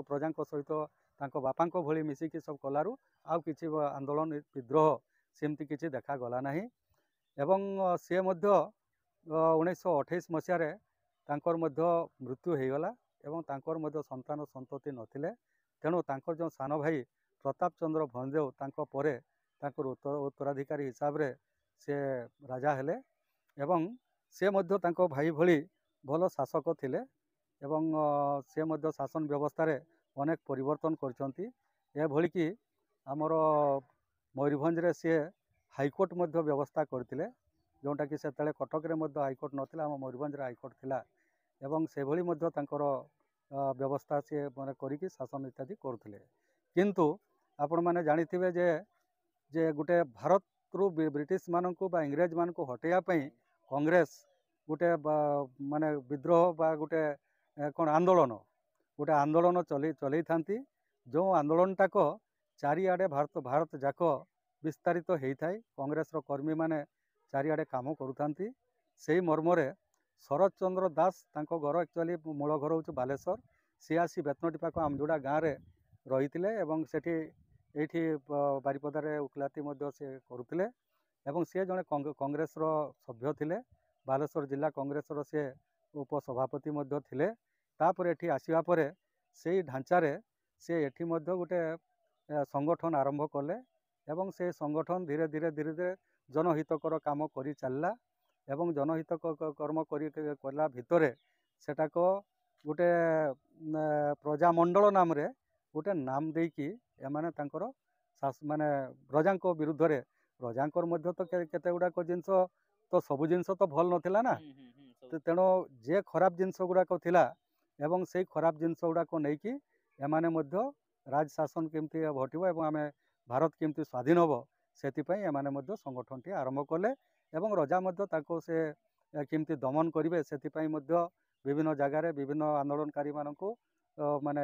ପ୍ରଜାଙ୍କ ସହିତ ତାଙ୍କ ବାପାଙ୍କ ଭଳି ମିଶିକି ସବୁ କଲାରୁ ଆଉ କିଛି ଆନ୍ଦୋଳନ ବିଦ୍ରୋହ ସେମିତି କିଛି ଦେଖାଗଲା ନାହିଁ। ଏବଂ ସିଏ ମଧ୍ୟ 1928 ମସିହାରେ ତାଙ୍କର ମଧ୍ୟ ମୃତ୍ୟୁ ହେଇଗଲା ଏବଂ ତାଙ୍କର ମଧ୍ୟ ସନ୍ତାନ ସନ୍ତତି ନଥିଲେ। ତେଣୁ ତାଙ୍କର ଯେଉଁ ସାନ ଭାଇ ପ୍ରତାପ ଚନ୍ଦ୍ର ଭଞ୍ଜଦେଓ ତାଙ୍କ ପରେ ତାଙ୍କର ଉତ୍ତରାଧିକାରୀ ହିସାବରେ ସେ ରାଜା ହେଲେ ଏବଂ ସେ ମଧ୍ୟ ତାଙ୍କ ଭାଇ ଭଳି ଭଲ ଶାସକ ଥିଲେ ଏବଂ ସେ ମଧ୍ୟ ଶାସନ ବ୍ୟବସ୍ଥାରେ ଅନେକ ପରିବର୍ତ୍ତନ କରିଛନ୍ତି। ଏଭଳିକି ଆମର ମୟୂରଭଞ୍ଜରେ ସିଏ ହାଇକୋର୍ଟ ମଧ୍ୟ ବ୍ୟବସ୍ଥା କରିଥିଲେ, ଯେଉଁଟାକି ସେତେବେଳେ କଟକରେ ମଧ୍ୟ ହାଇକୋର୍ଟ ନଥିଲା, ଆମ ମୟୂରଭଞ୍ଜରେ ହାଇକୋର୍ଟ ଥିଲା। ଏବଂ ସେଭଳି ମଧ୍ୟ ତାଙ୍କର ବ୍ୟବସ୍ଥା ସିଏ ମାନେ କରିକି ଶାସନ ଇତ୍ୟାଦି କରୁଥିଲେ। କିନ୍ତୁ ଆପଣମାନେ ଜାଣିଥିବେ ଯେ ଗୋଟେ ଭାରତରୁ ବ୍ରିଟିଶମାନଙ୍କୁ ବା ଇଂରେଜମାନଙ୍କୁ ହଟେଇବା ପାଇଁ କଂଗ୍ରେସ ଗୋଟେ ମାନେ ବିଦ୍ରୋହ ବା ଗୋଟେ କ'ଣ ଆନ୍ଦୋଳନ ଚଲେଇଥାନ୍ତି। ଯେଉଁ ଆନ୍ଦୋଳନଟାକ ଚାରିଆଡ଼େ ଭାରତ ଯାକ ବିସ୍ତାରିତ ହେଇଥାଏ। କଂଗ୍ରେସର କର୍ମୀମାନେ ଚାରିଆଡ଼େ କାମ କରୁଥାନ୍ତି। ସେଇ ମର୍ମରେ ଶରତ ଚନ୍ଦ୍ର ଦାସ, ତାଙ୍କ ଘର ଆକ୍ଚୁଆଲି ମୂଳ ଘର ହେଉଛି ବାଲେଶ୍ୱର। ସିଏ ଆସି ବେତନଟୀ ପାଖ ଆମଜୋଡ଼ା ଗାଁରେ ରହିଥିଲେ ଏବଂ ସେଠି ଏଇଠି ବାରିପଦାରେ ଓକିଲାତି ମଧ୍ୟ ସେ କରୁଥିଲେ ଏବଂ ସେ ଜଣେ କଂଗ୍ରେସର ସଭ୍ୟ ଥିଲେ। ବାଲେଶ୍ୱର ଜିଲ୍ଲା କଂଗ୍ରେସର ସେ ଉପସଭାପତି ମଧ୍ୟ ଥିଲେ। ତାପରେ ଏଠି ଆସିବା ପରେ ସେଇ ଢାଞ୍ଚାରେ ସେ ଏଠି ମଧ୍ୟ ଗୋଟେ ସଂଗଠନ ଆରମ୍ଭ କଲେ ଏବଂ ସେ ସଂଗଠନ ଧୀରେ ଧୀରେ ଜନହିତକର କାମ କରି ଚାଲିଲା ଏବଂ ଜନହିତ କର୍ମ କଲା ଭିତରେ ସେଟାକ ଗୋଟେ ପ୍ରଜାମଣ୍ଡଳ ନାମରେ ଗୋଟେ ନାମ ଦେଇକି ଏମାନେ ତାଙ୍କର ମାନେ ପ୍ରଜାଙ୍କ ବିରୁଦ୍ଧରେ, ପ୍ରଜାଙ୍କର ମଧ୍ୟ ତ କେତେ ଗୁଡ଼ାକ ଜିନିଷ ତ ସବୁ ଜିନିଷ ତ ଭଲ ନଥିଲା ନା, ତେଣୁ ଯେ ଖରାପ ଜିନିଷ ଗୁଡ଼ାକ ଥିଲା ଏବଂ ସେଇ ଖରାପ ଜିନିଷ ଗୁଡ଼ାକ ନେଇକି ଏମାନେ ମଧ୍ୟ ରାଜ ଶାସନ କେମିତି ଘଟିବ ଏବଂ ଆମେ ଭାରତ କେମିତି ସ୍ୱାଧୀନ ହେବ ସେଥିପାଇଁ ଏମାନେ ମଧ୍ୟ ସଂଗଠନଟି ଆରମ୍ଭ କଲେ ଏବଂ ରଜା ମଧ୍ୟ ତାଙ୍କୁ ସେ କେମିତି ଦମନ କରିବେ ସେଥିପାଇଁ ମଧ୍ୟ ବିଭିନ୍ନ ଜାଗାରେ ବିଭିନ୍ନ ଆନ୍ଦୋଳନକାରୀମାନଙ୍କୁ ମାନେ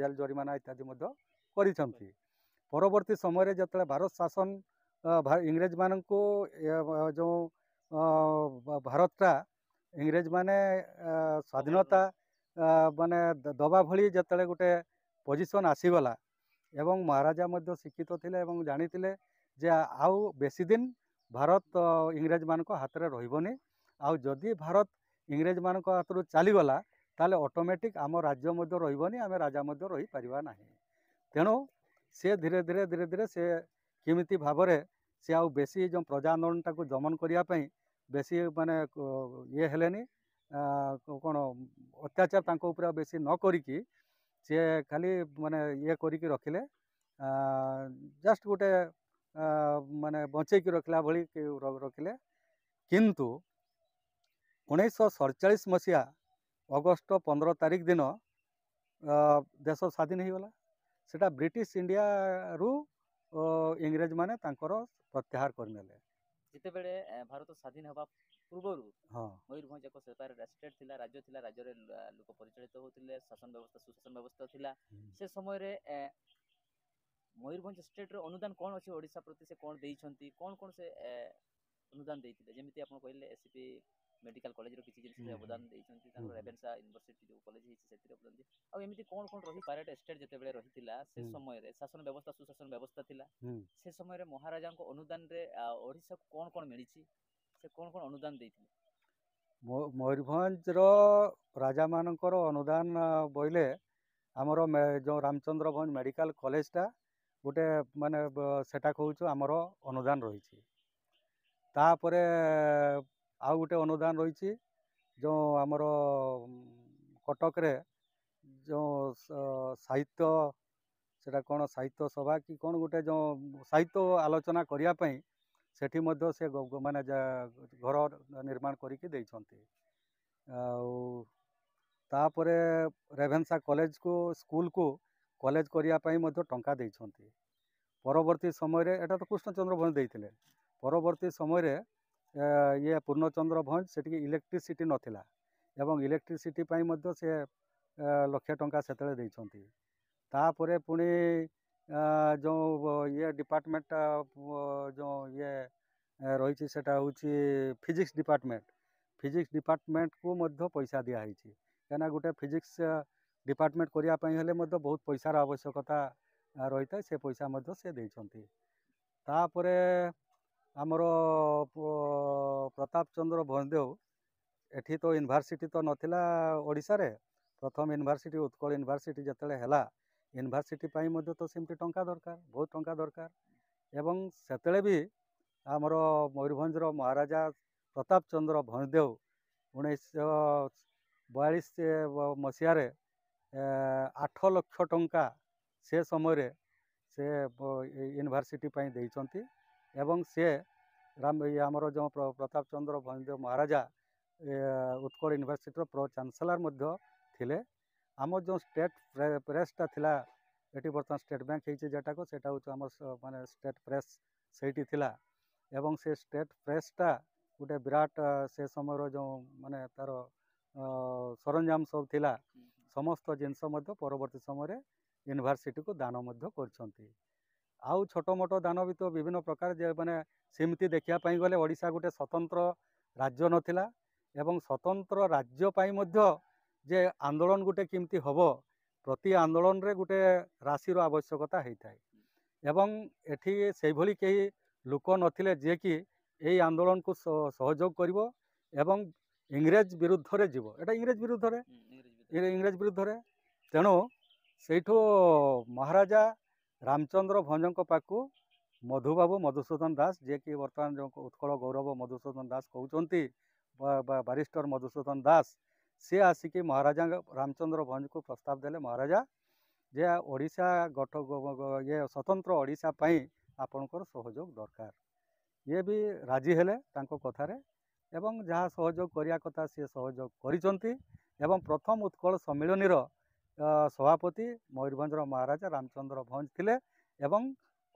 ଜେଲ ଜରିମାନା ଇତ୍ୟାଦି ମଧ୍ୟ କରିଛନ୍ତି। ପରବର୍ତ୍ତୀ ସମୟରେ ଯେତେବେଳେ ଭାରତ ଶାସନ ଇଂରେଜମାନଙ୍କୁ ଯେଉଁ ଭାରତଟା ଇଂରେଜମାନେ ସ୍ୱାଧୀନତା ମାନେ ଦେବା ଭଳି ଯେତେବେଳେ ଗୋଟେ ପୋଜିସନ୍ ଆସିଗଲା ଏବଂ ମହାରାଜା ମଧ୍ୟ ଶିକ୍ଷିତ ଥିଲେ ଏବଂ ଜାଣିଥିଲେ ଯେ ଆଉ ବେଶୀ ଦିନ ଭାରତ ଇଂରେଜମାନଙ୍କ ହାତରେ ରହିବନି, ଆଉ ଯଦି ଭାରତ ଇଂରେଜମାନଙ୍କ ହାତରୁ ଚାଲିଗଲା ତାହେଲେ ଅଟୋମେଟିକ୍ ଆମ ରାଜ୍ୟ ମଧ୍ୟ ରହିବନି, ଆମେ ରାଜା ମଧ୍ୟ ରହିପାରିବା ନାହିଁ। ତେଣୁ ସେ ଧୀରେ ଧୀରେ ସେ କେମିତି ଭାବରେ ସେ ଆଉ ବେଶୀ ଯେଉଁ ପ୍ରଜା ଆନ୍ଦୋଳନଟାକୁ ଦମନ କରିବା ପାଇଁ ବେଶୀ ମାନେ ଇଏ ହେଲେନି, କ'ଣ ଅତ୍ୟାଚାର ତାଙ୍କ ଉପରେ ଆଉ ବେଶୀ ନ କରିକି ସିଏ ଖାଲି ମାନେ ଇଏ କରିକି ରଖିଲେ, ଜଷ୍ଟ ଗୋଟେ ମାନେ ବଞ୍ଚେଇକି ରଖିଲା ଭଳି ରଖିଲେ। କିନ୍ତୁ 1947 ମସିହା ଅଗଷ୍ଟ 15 ତାରିଖ ଦିନ ଦେଶ ସ୍ୱାଧୀନ ହେଇଗଲା। ସେଟା ବ୍ରିଟିଶ ଇଣ୍ଡିଆରୁ ଇଂରେଜମାନେ ତାଙ୍କର ପ୍ରତ୍ୟାହାର କରିନେଲେ। ଯେତେବେଳେ ଭାରତ ସ୍ୱାଧୀନ ହେବା ପୂର୍ବରୁ ହଁ ମୟୂରଭଞ୍ଜ ଏକ ସେପାରେଟ ଷ୍ଟେଟ୍ ଥିଲା, ରାଜ୍ୟ ଥିଲା, ରାଜ୍ୟରେ ଲୋକ ପରିଚାଳିତ ହେଉଥିଲେ, ଶାସନ ବ୍ୟବସ୍ଥା ସୁଶାସନ ବ୍ୟବସ୍ଥା ଥିଲା। ସେ ସମୟରେ ମୟୂରଭଞ୍ଜ ଷ୍ଟେଟ୍ର ଅନୁଦାନ କ'ଣ ଅଛି ଓଡ଼ିଶା ପ୍ରତି, ସେ କ'ଣ ଦେଇଛନ୍ତି, କ'ଣ ସେ ଅନୁଦାନ ଦେଇଥିଲେ? ଯେମିତି ଆପଣ କହିଲେ ଏସ୍ସିପି ମେଡିକାଲ କଲେଜର କିଛି ଜିନିଷରେ ଅବଦାନ ଦେଇଛନ୍ତି, ତାଙ୍କର ରେଭେନ୍ସା ୟୁନିଭର୍ସିଟି ଯେଉଁ କଲେଜ ହେଇଛି ସେଥିରେ ଅବଦାନ ଦେଇଛନ୍ତି। ଆଉ ଏମିତି କ'ଣ ରହିପାରେ ଷ୍ଟେଟ୍ ଯେତେବେଳେ ରହିଥିଲା ସେ ସମୟରେ ଶାସନ ବ୍ୟବସ୍ଥା ସୁଶାସନ ବ୍ୟବସ୍ଥା ଥିଲା, ସେ ସମୟରେ ମହାରାଜାଙ୍କ ଅନୁଦାନରେ ଓଡ଼ିଶାକୁ କ'ଣ ମିଳିଛି, ସେ କ'ଣ ଅନୁଦାନ ଦେଇଥିଲେ? ମୟୂରଭଞ୍ଜର ରାଜାମାନଙ୍କର ଅନୁଦାନ ବୋଇଲେ ଆମର ଯେଉଁ ରାମଚନ୍ଦ୍ର ଭଞ୍ଜ ମେଡ଼ିକାଲ କଲେଜଟା ଗୋଟେ ମାନେ ସେଟା କହୁଛୁ ଆମର ଅନୁଦାନ ରହିଛି। ତାପରେ ଆଉ ଗୋଟେ ଅନୁଦାନ ରହିଛି ଯେଉଁ ଆମର କଟକରେ ଯେଉଁ ସାହିତ୍ୟ ସେଟା କ'ଣ ସାହିତ୍ୟ ସଭା କି କ'ଣ ଗୋଟେ ଯେଉଁ ସାହିତ୍ୟ ଆଲୋଚନା କରିବା ପାଇଁ ସେଠି ମଧ୍ୟ ସେ ମାନେ ଘର ନିର୍ମାଣ କରିକି ଦେଇଛନ୍ତି। ଆଉ ତାପରେ ରେଭେନ୍ସା କଲେଜକୁ ସ୍କୁଲକୁ କଲେଜ କରିବା ପାଇଁ ମଧ୍ୟ ଟଙ୍କା ଦେଇଛନ୍ତି। ପରବର୍ତ୍ତୀ ସମୟରେ ଏଟା ତ କୃଷ୍ଣଚନ୍ଦ୍ର ଭଞ୍ଜ ଦେଇଥିଲେ। ପରବର୍ତ୍ତୀ ସମୟରେ ଇଏ ପୂର୍ଣ୍ଣଚନ୍ଦ୍ର ଭଞ୍ଜ ସେଠିକି ଇଲେକ୍ଟ୍ରିସିଟି ନଥିଲା ଏବଂ ଇଲେକ୍ଟ୍ରିସିଟି ପାଇଁ ମଧ୍ୟ ସେ ଲକ୍ଷେ ଟଙ୍କା ସେତେବେଳେ ଦେଇଛନ୍ତି। ତାପରେ ପୁଣି ଯେଉଁ ଇଏ ଡିପାର୍ଟମେଣ୍ଟଟା ଯେଉଁ ଇଏ ରହିଛି ସେଟା ହେଉଛି ଫିଜିକ୍ସ ଡିପାର୍ଟମେଣ୍ଟକୁ ମଧ୍ୟ ପଇସା ଦିଆହେଇଛି। କାହିଁକିନା ଗୋଟେ ଫିଜିକ୍ସ ଡିପାର୍ଟମେଣ୍ଟ କରିବା ପାଇଁ ହେଲେ ମଧ୍ୟ ବହୁତ ପଇସାର ଆବଶ୍ୟକତା ରହିଥାଏ, ସେ ପଇସା ମଧ୍ୟ ସେ ଦେଇଛନ୍ତି। ତାପରେ ଆମର ପ୍ରତାପ ଚନ୍ଦ୍ର ଭଞ୍ଜଦେବ ଏଠି ତ ୟୁନିଭର୍ସିଟି ତ ନଥିଲା ଓଡ଼ିଶାରେ। ପ୍ରଥମ ୟୁନିଭର୍ସିଟି ଉତ୍କଳ ୟୁନିଭର୍ସିଟି ଯେତେବେଳେ ହେଲା, ୟୁନିଭର୍ସିଟି ପାଇଁ ମଧ୍ୟ ତ ସେମିତି ଟଙ୍କା ଦରକାର, ବହୁତ ଟଙ୍କା ଦରକାର। ଏବଂ ସେତେବେଳେ ବି ଆମର ମୟୂରଭଞ୍ଜର ମହାରାଜା ପ୍ରତାପ ଚନ୍ଦ୍ର ଭଞ୍ଜଦେବ 1942 ମସିହାରେ 8 ଲକ୍ଷ ଟଙ୍କା ସେ ସମୟରେ ସେ ୟୁନିଭର୍ସିଟି ପାଇଁ ଦେଇଛନ୍ତି। ଏବଂ ସେ ଆମର ଯେଉଁ ପ୍ରତାପ ଚନ୍ଦ୍ର ଭଞ୍ଜଦେବ ମହାରାଜା ଉତ୍କଳ ୟୁନିଭର୍ସିଟିର ପ୍ରୋ ଚାନ୍ସେଲର ମଧ୍ୟ ଥିଲେ। ଆମର ଯେଉଁ ଷ୍ଟେଟ୍ ପ୍ରେସ୍ଟା ଥିଲା, ଏଠି ବର୍ତ୍ତମାନ ଷ୍ଟେଟ୍ ବ୍ୟାଙ୍କ ହେଇଛି ଯେଟାକୁ, ସେଟା ହେଉଛି ଆମର ମାନେ ଷ୍ଟେଟ୍ ପ୍ରେସ୍ ସେଇଠି ଥିଲା। ଏବଂ ସେ ଷ୍ଟେଟ୍ ପ୍ରେସ୍ଟା ଗୋଟେ ବିରାଟ ସେ ସମୟର ଯେଉଁ ମାନେ ତାର ସରଞ୍ଜାମ ସବୁ ଥିଲା, ସମସ୍ତ ଜିନିଷ ମଧ୍ୟ ପରବର୍ତ୍ତୀ ସମୟରେ ୟୁନିଭର୍ସିଟିକୁ ଦାନ ମଧ୍ୟ କରିଛନ୍ତି। ଆଉ ଛୋଟ ମୋଟ ଦାନ ବି ତ ବିଭିନ୍ନ ପ୍ରକାର, ଯେ ମାନେ ସେମିତି ଦେଖିବା ପାଇଁ ଗଲେ ଓଡ଼ିଶା ଗୋଟେ ସ୍ୱତନ୍ତ୍ର ରାଜ୍ୟ ନଥିଲା ଏବଂ ସ୍ୱତନ୍ତ୍ର ରାଜ୍ୟ ପାଇଁ ମଧ୍ୟ ଯେ ଆନ୍ଦୋଳନ ଗୋଟେ କେମିତି ହେବ, ପ୍ରତି ଆନ୍ଦୋଳନରେ ଗୋଟେ ରାଶିର ଆବଶ୍ୟକତା ହେଇଥାଏ। ଏବଂ ଏଠି ସେଇଭଳି କେହି ଲୋକ ନଥିଲେ ଯିଏକି ଏଇ ଆନ୍ଦୋଳନକୁ ସହଯୋଗ କରିବ ଏବଂ ଇଂରେଜ ବିରୁଦ୍ଧରେ ଯିବ। ଏଟା ଇଂରେଜ ବିରୁଦ୍ଧରେ। ତେଣୁ ସେଇଠୁ ମହାରାଜା ରାମଚନ୍ଦ୍ର ଭଞ୍ଜଙ୍କ ପାଖକୁ ମଧୁବାବୁ ମଧୁସୂଦନ ଦାସ, ଯିଏକି ବର୍ତ୍ତମାନ ଯେଉଁ ଉତ୍କଳ ଗୌରବ ମଧୁସୂଦନ ଦାସ କହୁଛନ୍ତି, ବାରିଷ୍ଟର ମଧୁସୂଦନ ଦାସ, ସେ ଆସିକି ମହାରାଜା ରାମଚନ୍ଦ୍ର ଭଞ୍ଜକୁ ପ୍ରସ୍ତାବ ଦେଲେ, ମହାରାଜା ଯେ ଓଡ଼ିଶା ଇଏ ସ୍ୱତନ୍ତ୍ର ଓଡ଼ିଶା ପାଇଁ ଆପଣଙ୍କର ସହଯୋଗ ଦରକାର। ଇଏ ବି ରାଜି ହେଲେ ତାଙ୍କ କଥାରେ ଏବଂ ଯାହା ସହଯୋଗ କରିବା କଥା ସିଏ ସହଯୋଗ କରିଛନ୍ତି। ଏବଂ ପ୍ରଥମ ଉତ୍କଳ ସମ୍ମିଳନୀର ସଭାପତି ମୟୂରଭଞ୍ଜର ମହାରାଜା ରାମଚନ୍ଦ୍ର ଭଞ୍ଜ ଥିଲେ। ଏବଂ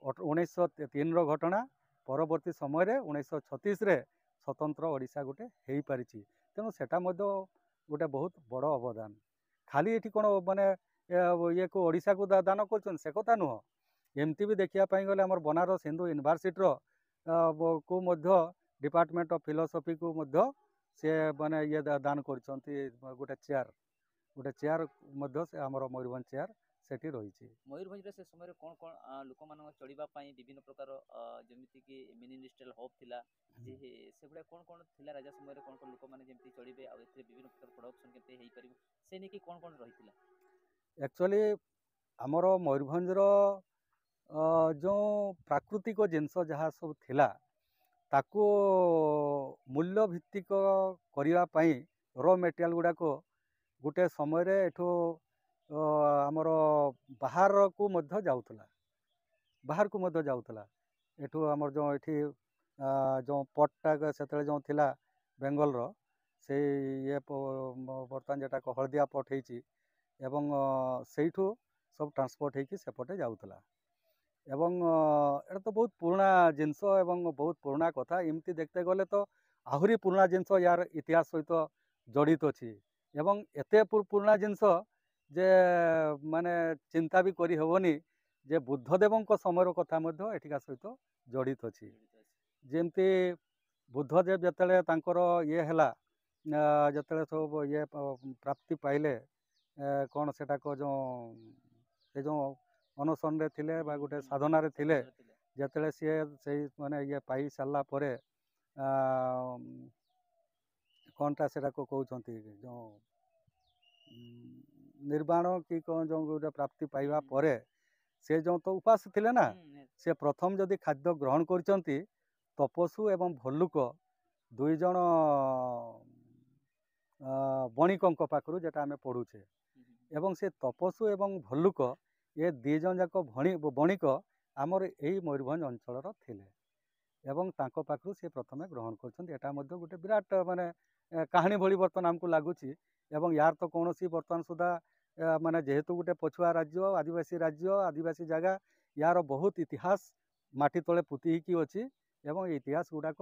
1903ର ଘଟଣା, ପରବର୍ତ୍ତୀ ସମୟରେ 1936ରେ ସ୍ୱତନ୍ତ୍ର ଓଡ଼ିଶା ଗୋଟେ ହେଇପାରିଛି। ତେଣୁ ସେଟା ମଧ୍ୟ ଗୋଟେ ବହୁତ ବଡ଼ ଅବଦାନ। ଖାଲି ଏଠି କ'ଣ ମାନେ ଇଏକୁ ଓଡ଼ିଶାକୁ ଦାନ କରୁଛନ୍ତି ସେ କଥା ନୁହଁ। ଏମିତି ବି ଦେଖିବା ପାଇଁ ଗଲେ ଆମର ବନାରସ ହିନ୍ଦୁ ୟୁନିଭର୍ସିଟିର କୁ ମଧ୍ୟ ଡିପାର୍ଟମେଣ୍ଟ ଅଫ୍ ଫିଲୋସଫିକୁ ମଧ୍ୟ ସେ ମାନେ ଇଏ ଦାନ କରିଛନ୍ତି। ଗୋଟେ ଚେୟାର ମଧ୍ୟ ସେ ଆମର ମୟୂରଭଞ୍ଜ ଚେୟାର ସେଠି ରହିଛି। ମୟୂରଭଞ୍ଜରେ ସେ ସମୟରେ କ'ଣ କ'ଣ ଲୋକମାନଙ୍କ ଚଳିବା ପାଇଁ ବିଭିନ୍ନ ପ୍ରକାର ଯେମିତିକି ମିନି ଇଣ୍ଡଷ୍ଟ୍ରିଆଲ ହବ୍ ଥିଲା, ଯେ ସେଭଳିଆ କ'ଣ କ'ଣ ଥିଲା ରାଜା ସମୟରେ, କ'ଣ କ'ଣ ଲୋକମାନେ ଯେମିତି ଚଳିବେ ଆଉ ଏଥିରେ ବିଭିନ୍ନ ପ୍ରକାର ପ୍ରଡକ୍ସନ୍ କେମିତି ହେଇପାରିବ, ସେ ନେଇକି କ'ଣ କ'ଣ ରହିଥିଲା? ଆକ୍ଚୁଆଲି ଆମର ମୟୂରଭଞ୍ଜର ଯେଉଁ ପ୍ରାକୃତିକ ଜିନିଷ ଯାହା ସବୁ ଥିଲା, ତାକୁ ମୂଲ୍ୟ ଭିତ୍ତିକ କରିବା ପାଇଁ ର ମେଟେରିଆଲ ଗୁଡ଼ାକ ଗୋଟେ ସମୟରେ ଏଠୁ ଆମର ବାହାରକୁ ମଧ୍ୟ ଯାଉଥିଲା। ଏଠୁ ଆମର ଯେଉଁ ଏଠି ଯେଉଁ ପଟ୍ଟା ସେତେବେଳେ ଯେଉଁ ଥିଲା ବେଙ୍ଗଲର, ସେଇ ଇଏ ବର୍ତ୍ତମାନ ଯେଟାକୁ ହଳଦିଆ ପଟ୍ ହେଇଛି, ଏବଂ ସେଇଠୁ ସବୁ ଟ୍ରାନ୍ସପୋର୍ଟ ହେଇକି ସେପଟେ ଯାଉଥିଲା। ଏବଂ ଏଟା ତ ବହୁତ ପୁରୁଣା ଜିନିଷ ଏବଂ ବହୁତ ପୁରୁଣା କଥା। ଏମିତି ଦେଖତେ ଗଲେ ତ ଆହୁରି ପୁରୁଣା ଜିନିଷ ୟାର ଇତିହାସ ସହିତ ଜଡ଼ିତ ଅଛି। ଏବଂ ଏତେ ପୁରୁଣା ଜିନିଷ ଯେ ମାନେ ଚିନ୍ତା ବି କରି ହେବନି ଯେ ବୁଦ୍ଧଦେବଙ୍କ ସମୟର କଥା ମଧ୍ୟ ଏଠିକା ସହିତ ଜଡ଼ିତ ଅଛି। ଯେମିତି ବୁଦ୍ଧଦେବ ଯେତେବେଳେ ତାଙ୍କର ଇଏ ହେଲା, ଯେତେବେଳେ ସବୁ ଇଏ ପ୍ରାପ୍ତି ପାଇଲେ, କ'ଣ ସେଟାକ ସେ ଯେଉଁ ଅନଶନରେ ଥିଲେ ବା ଗୋଟେ ସାଧନାରେ ଥିଲେ, ଯେତେବେଳେ ସିଏ ସେଇ ମାନେ ଇଏ ପାଇ ସାରିଲା ପରେ कौनटा से कहते जो निर्वाण कि कौन जो गोटे प्राप्ति पाइबा परे से जो तो उपास थिले ना से प्रथम जदि खाद्य ग्रहण करचंती तपस्वी एवं भल्लुक दुई जन बणिकों पाखु जेटा आम पढ़ुचे एवं से तपस्वी एवं भल्लुक ये दी जन जाक बणिक आमर यही मयूरभंज अंचल थिले एवं तांको पाखु से प्रथम ग्रहण कर गोटे विराट माने कहानी भली बर्तमान आमको लगुच एवं यार तो कौन बर्तमान सुधा माने जेहेतु गोटे पछुआ राज्य आदिवासी जगह यार बहुत इतिहास माटी तले पुति की अच्छी एवं इतिहास गुड़ाक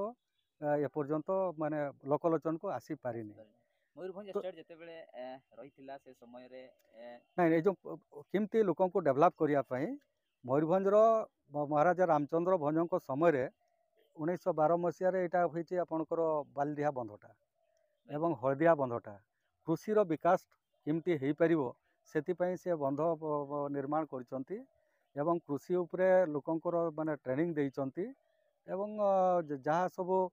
एपर्यंत माने लोकलोचन को आसी पारिनी मयूरभंज स्टेट जेतेबेले रहिथिला से समय रे नहीं जो केमती लोकों को डेवलप करने मयूरभंजर महाराजा रामचंद्र भंजों समय रे 1912 मसीह यहाँ आपणकर बालदिहा बंधटा एवं हलदिया बंधटा कृषिर विकास केमती हो पार से बंध निर्माण करछंती एवं कृषि उपरे लोकंकर माने ट्रेनिंग देइछंती एवं जहाँ सब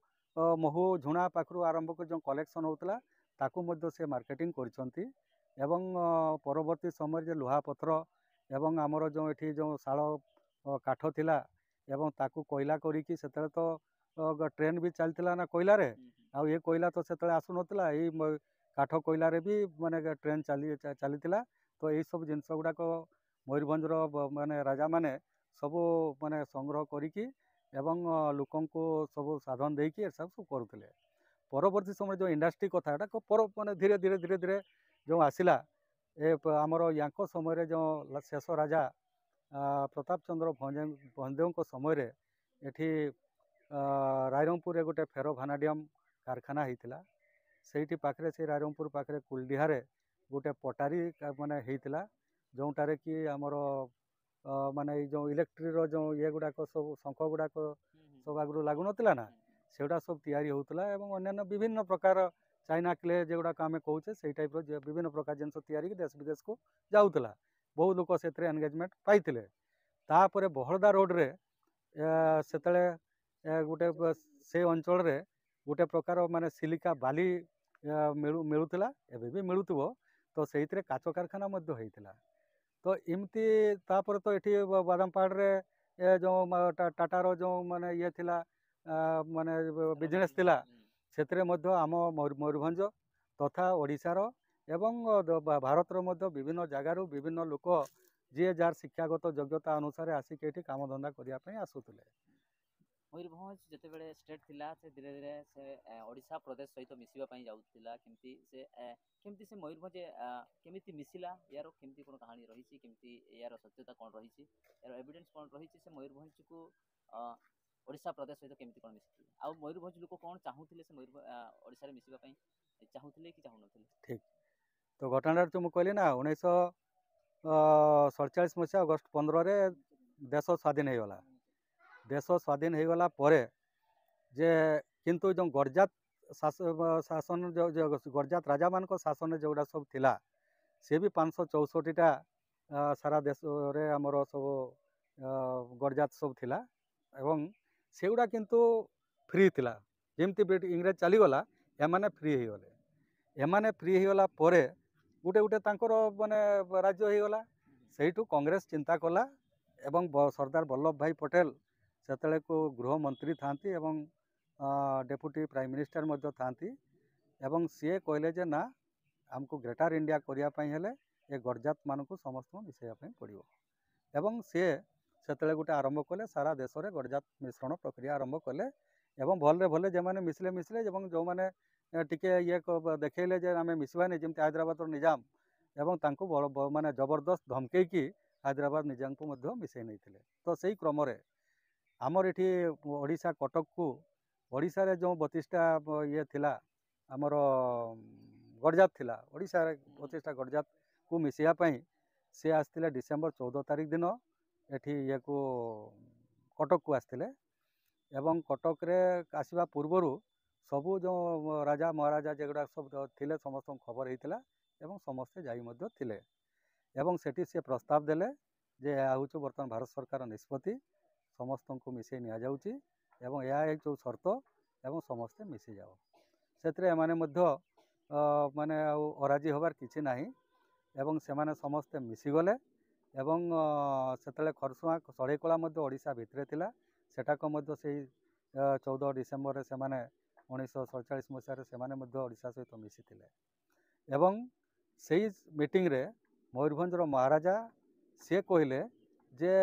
महू झुणा पाखु आरंभ कर जो कलेक्शन होता ताकू मध्य से मार्केटिंग करछंती एवं परवर्ती समय जे लुहा पथर एवं आमर जो एठी जो शाल काठ थिला एवं ताकू कोयला करिकी सेतले तो ट्रेन भी चलता ना कोयला रे आ ये कोयला तो सेतले आसु नथिला एई काठ कोयला रे भी माने ट्रेन चलीथिला तो यही सब जिनस गुड़ाक मयूरभंजर माने राजा माने सब माने संग्रह करिकी एवं लोकं को सब साधन देकी सब करुले परवर्ती समय जो इंडस्ट्री कथा पर माने धीरे धीरे धीरे धीरे जो आसला ए आमर यांको समय जो शेष राजा प्रताप चंद्र भंजदेव समय रे एठी रायरंगपुर गोटे फेरो भानाडियम कारखाना होता से पाखे से रायरंगपुर पाखे कुलडीहारे गोटे पटारी माने होता जोटारे कि आमर माने जो इलेक्ट्रिक जो ये गुड़ाक सब शंख गुड़ाक सब आगु लगुन ना सेगुड़ा सब तैयारी होता एवं अन्य विभिन्न प्रकार चाइना क्ले जेगुड़ाक आम कहे से टाइप विभिन्न प्रकार जिन तैयारी देश विदेश को जाऊला बहुत लोग से एंगेजमेंट पाइले तापर बहड़दा रोड रे से गोटे से अंचल रे गोटे प्रकार माने सिलिका बाली मिलूला एवं भी मिलुव तो से काच कारखाना होता तो इमती तापर तो ये बादामपाड़ रे जो टाटार जो माने ये थिला माने बिजनेस थिला सेतरे मध्य आम मयूरभंज तथा ओडिशार एवं भारतर मध्य विभिन्न जगार विभिन्न लोक जी जार शिक्षागत योग्यता अनुसार आसिक ये काम धंदा करने आसुले मयूरभंज जितेबाला स्टेट थिला से धीरे धीरे से ओडिशा प्रदेश सहित मिसिबा पई जाउतिला केमती से मयूरभंज केमिति मिसिला यार केमती कोन कहानी रही छि केमती यार सत्यता कोन रही छि यार एविडेंस कोन रही छि से मयूरभंज को ओडिशा प्रदेश सहित केमती कोन मिसिथि आ मयूरभंज लोक कोन चाहुथिले से मयूरभंज ओडिशा रे मिसिबा पई चाहुथिले कि चाहु नथिले ठीक तो घटना जो मुझे कहली ना 1947 मसीहा अगस्ट 15 रे देश स्वाधीन हो गला देश स्वाधीन हो गला परे जे किंतु जो गरजात शासन जो गरजात राजा मान शासन जोड़ा सब थिला से भी 564टा सारा देश रे हमर सब गरजात सब थिला एवं सेगुड़ा किंतु फ्री थिला जेमती इंग्रेज चलीगला एमाने फ्री हो गले एमाने फ्री होगला परे गुटे गुटे तांकर माने राज्य हो गला सेठू कांग्रेस चिंता कला एवं सरदार वल्लभ भाई पटेल सेतले को गृह मंत्री थांती एवं डेप्यूटी प्राइम मिनिस्टर मध्य थांती एवं सी कहले जे ना हमको ग्रेटर इंडिया करिया पई हेले ए गरजात मान को समस्त मिसेया पई पड़िबो एवं सी सेतले गुटे आरंभ कले सारा देश रे गरजात मिश्रण प्रक्रिया आरंभ कले एवं भले भले जे माने मिसले मिसले एवं जो माने टिके ये देखले जे आमे मिसबानी जेमती हैदराबाद निजाम एवं तांको माने जबरदस्त धमके की हैदराबाद निजाम को मध्य मिसई नहीं तो सही क्रम रे आमर एठी ओडिशा कटक को ओडिशा रे जो 32टा ये थिला आमर गरजात थिला ओडिशा रे 32टा गरजात को मिसैया पई से आस्तिले डिसेम्बर 14 तारिख दिन एठी ये को कटक को आस्तिले एवं कटक रे आसीबा पूर्वरु सबू जो राजा महाराजा जेगुड़ा सब थिले समस्त खबर होता एवं समस्ते जाई मध्य थिले एवं सेठी से प्रस्ताव देले जे आउछु बर्तमान भारत सरकार निष्पत्ति समस्त को मिसई नि जाउची एवं या एक जो शर्त एवं समस्ते मिसी जाओ ସେଥିରେ ଏମାନେ ମଧ୍ୟ ମାନେ ଆଉ ଅରାଜି ହେବାର କିଛି ନାହିଁ ଏବଂ ସେମାନେ ସମସ୍ତେ ମିଶିଗଲେ ଏବଂ ସେତେବେଳେ ଖରସୁଆଁ ଷଢ଼େଇକଳା ମଧ୍ୟ ଓଡ଼ିଶା ଭିତରେ ଥିଲା ସେଟାକୁ ମଧ୍ୟ ସେଇ 14 ଡିସେମ୍ବରରେ ସେମାନେ 1947 ମସିହାରେ ସେମାନେ ମଧ୍ୟ ଓଡ଼ିଶା ସହିତ ମିଶିଥିଲେ ଏବଂ ସେଇ ମିଟିଂରେ ମୟୂରଭଞ୍ଜର ମହାରାଜା ସିଏ କହିଲେ ଯେ